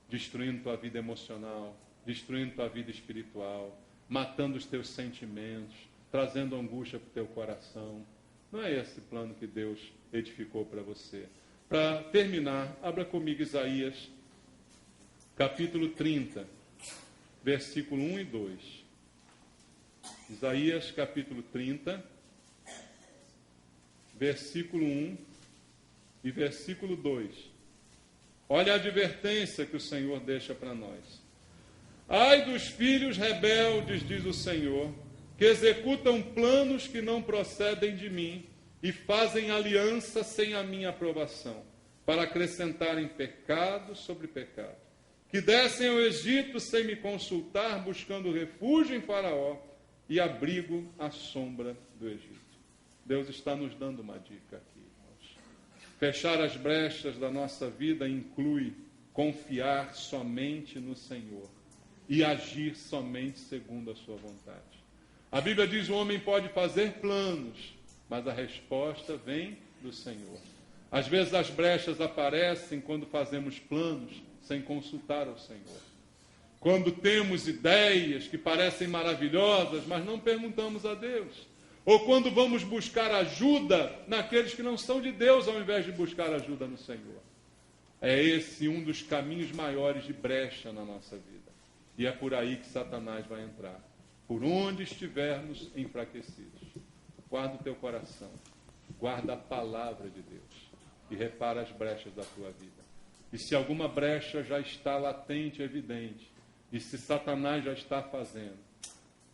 A: destruindo tua vida emocional, destruindo tua vida espiritual, matando os teus sentimentos, trazendo angústia para o teu coração? Não é esse plano que Deus edificou para você. Para terminar, abra comigo Isaías, capítulo 30, versículo 1 e 2. Isaías, capítulo 30, versículo 1 e versículo 2. Olha a advertência que o Senhor deixa para nós. Ai dos filhos rebeldes, diz o Senhor, que executam planos que não procedem de mim e fazem aliança sem a minha aprovação, para acrescentarem pecado sobre pecado, que descem ao Egito sem me consultar, buscando refúgio em Faraó e abrigo à sombra do Egito. Deus está nos dando uma dica aqui, irmãos. Fechar as brechas da nossa vida inclui confiar somente no Senhor e agir somente segundo a sua vontade. A Bíblia diz que o homem pode fazer planos, mas a resposta vem do Senhor. Às vezes as brechas aparecem quando fazemos planos sem consultar ao Senhor. Quando temos ideias que parecem maravilhosas, mas não perguntamos a Deus. Ou quando vamos buscar ajuda naqueles que não são de Deus, ao invés de buscar ajuda no Senhor. É esse um dos caminhos maiores de brecha na nossa vida. E é por aí que Satanás vai entrar. Por onde estivermos enfraquecidos. Guarda o teu coração, guarda a palavra de Deus e repara as brechas da tua vida. E se alguma brecha já está latente, evidente, e se Satanás já está fazendo,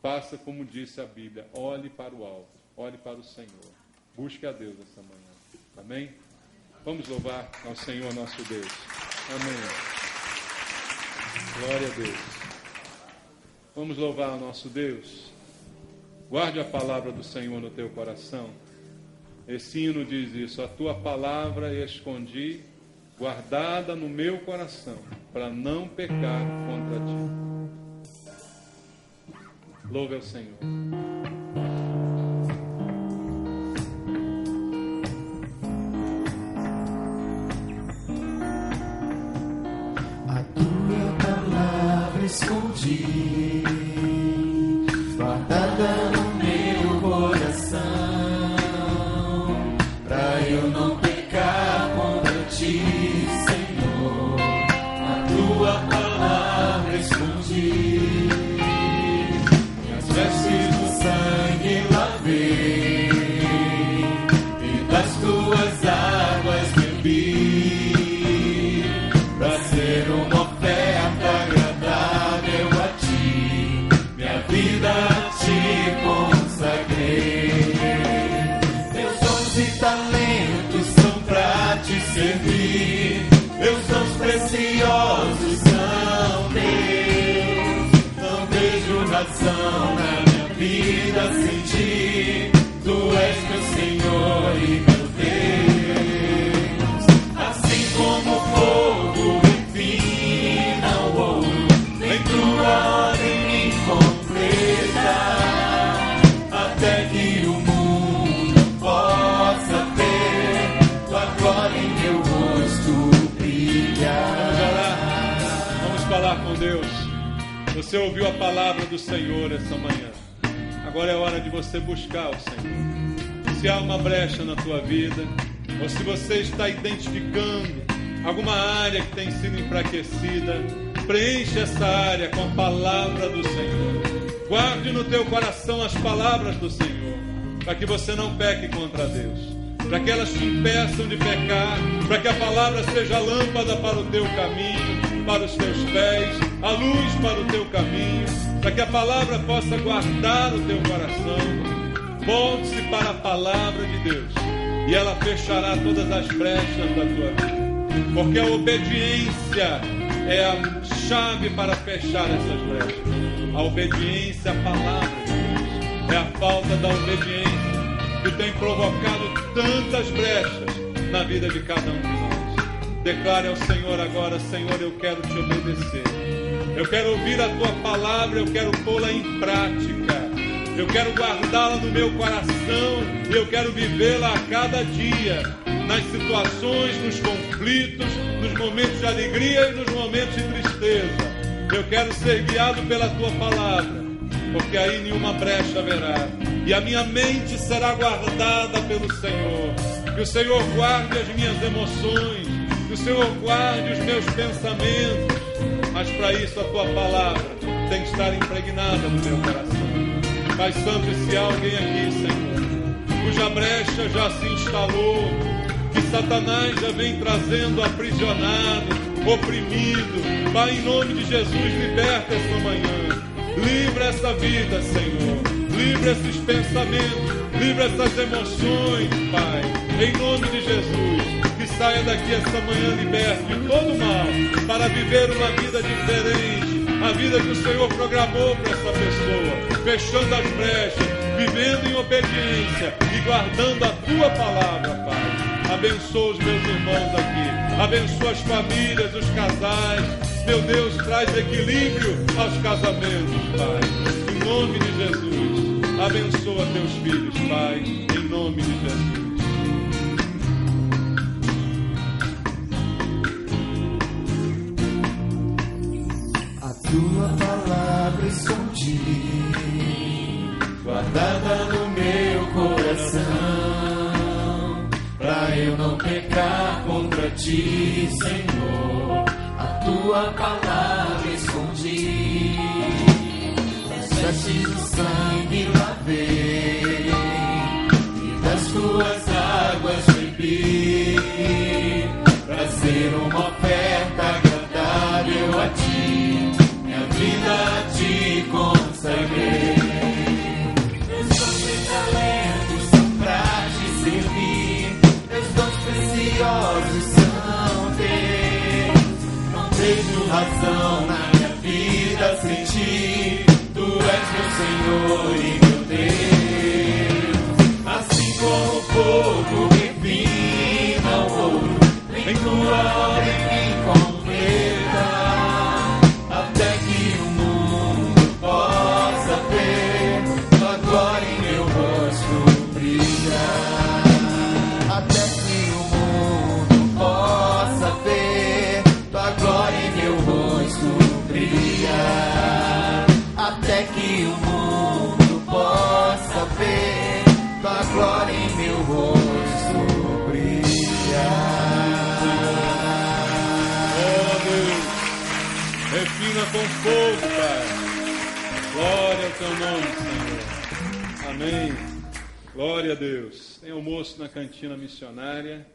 A: faça como disse a Bíblia, olhe para o alto, olhe para o Senhor, busque a Deus essa manhã. Amém? Vamos louvar ao Senhor nosso Deus. Amém. Glória a Deus. Vamos louvar ao nosso Deus. Guarde a palavra do Senhor no teu coração. Esse hino diz isso: a tua palavra escondi, guardada no meu coração, para não pecar contra ti. Louve ao Senhor.
B: A tua palavra escondi, guardada no meu coração, pra eu não pecar contra ti, Senhor. A tua palavra escondi, minhas vestes no sangue lavei, e das tuas águas bebi, pra ser uma oferta agradável a ti, minha vida te consagrei. Meus dons e talentos são pra te servir, meus dons preciosos são teus. Não vejo razão na minha vida sem ti, tu és meu Senhor e meu Deus. Assim como o fogo refina o ouro, vem tua ordem incompleta, até que o mundo possa ver tua glória em meu rosto brilhar.
A: Vamos orar, vamos falar com Deus. Você ouviu a palavra do Senhor essa manhã. Agora é hora de você buscar o Senhor. Se há uma brecha na tua vida, ou se você está identificando alguma área que tem sido enfraquecida, preencha essa área com a palavra do Senhor. Guarde no teu coração as palavras do Senhor, para que você não peque contra Deus, para que elas te impeçam de pecar, para que a palavra seja lâmpada para o teu caminho, para os teus pés, a luz para o teu caminho, para que a palavra possa guardar o teu coração. Volte-se para a palavra de Deus e ela fechará todas as brechas da tua vida, porque a obediência é a chave para fechar essas brechas. A obediência à palavra de Deus é a falta da obediência que tem provocado tantas brechas na vida de cada um de nós. Declare ao Senhor agora: Senhor, eu quero te obedecer, eu quero ouvir a tua palavra, eu quero pô-la em prática, eu quero guardá-la no meu coração e eu quero vivê-la a cada dia, nas situações, nos conflitos, nos momentos de alegria e nos momentos de tristeza. Eu quero ser guiado pela tua palavra, porque aí nenhuma brecha haverá, e a minha mente será guardada pelo Senhor. Que o Senhor guarde as minhas emoções, que o Senhor guarde os meus pensamentos, mas para isso a Tua palavra tem que estar impregnada no meu coração. Pai Santo, e se há alguém aqui, Senhor, cuja brecha já se instalou, que Satanás já vem trazendo aprisionado, oprimido, Pai, em nome de Jesus, liberta essa manhã, livra essa vida, Senhor, livra esses pensamentos, livra essas emoções, Pai, em nome de Jesus, que saia daqui essa manhã liberto de todo mal, para viver uma vida diferente, a vida que o Senhor programou para essa pessoa, fechando as brechas, vivendo em obediência e guardando a Tua palavra, Pai. Abençoa os meus irmãos aqui, abençoa as famílias, os casais, meu Deus, traz equilíbrio aos casamentos, Pai, em nome de Jesus, abençoa teus filhos, Pai, em nome de Jesus.
B: A Tua palavra escondi, guardada no meu coração, pra eu não pecar contra Ti, Senhor. A Tua palavra escondi, deste do sangue lavei, e das Tuas águas bebi, pra ser uma oferta agradável a Ti, minha vida a Ti consagrei. Meus dons e talentos são pra Te servir, meus dons preciosos são Teus. Não vejo razão na minha vida sem Ti, Tu és meu Senhor e meu Deus. Assim como o fogo refina o ouro, vem Tua obra em mim completa, até que o mundo possa ver Tua glória em meu rosto brilhar. Até que o mundo possa ver Tua glória em meu rosto brilhar. Até que o mundo possa ver Tua glória em meu rosto brilhar.
A: Oh Deus, refina com fogo, Pai. Glória ao Teu nome, Senhor. Amém. Glória a Deus. Tem almoço na cantina missionária.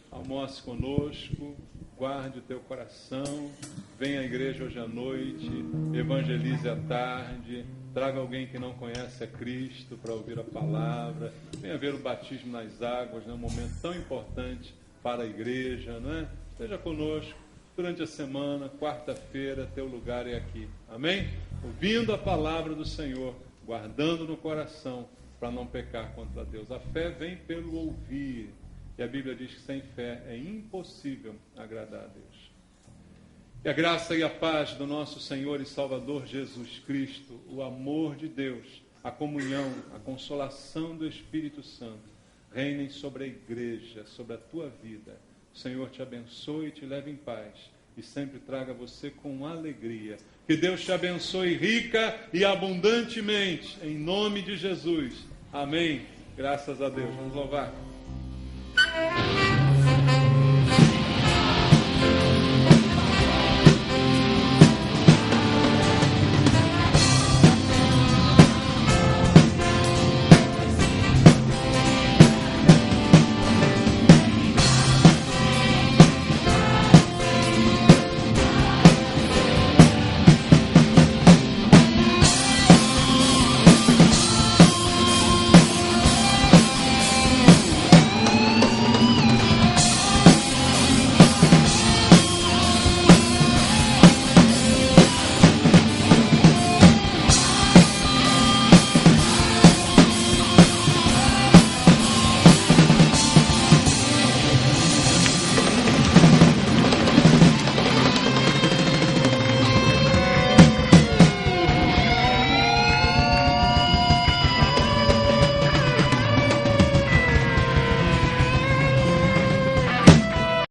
A: Almoce conosco. Guarde o teu coração. Venha à igreja hoje à noite. Evangelize à tarde. Traga alguém que não conhece a Cristo para ouvir a palavra. Venha ver o batismo nas águas, um momento tão importante para a igreja, não é? Esteja conosco durante a semana, quarta-feira, teu lugar é aqui. Amém? Ouvindo a palavra do Senhor, guardando no coração para não pecar contra Deus. A fé vem pelo ouvir. E a Bíblia diz que sem fé é impossível agradar a Deus. Que a graça e a paz do nosso Senhor e Salvador Jesus Cristo, o amor de Deus, a comunhão, a consolação do Espírito Santo, reinem sobre a igreja, sobre a tua vida. O Senhor te abençoe e te leve em paz e sempre traga você com alegria. Que Deus te abençoe rica e abundantemente, em nome de Jesus. Amém. Graças a Deus. Vamos louvar.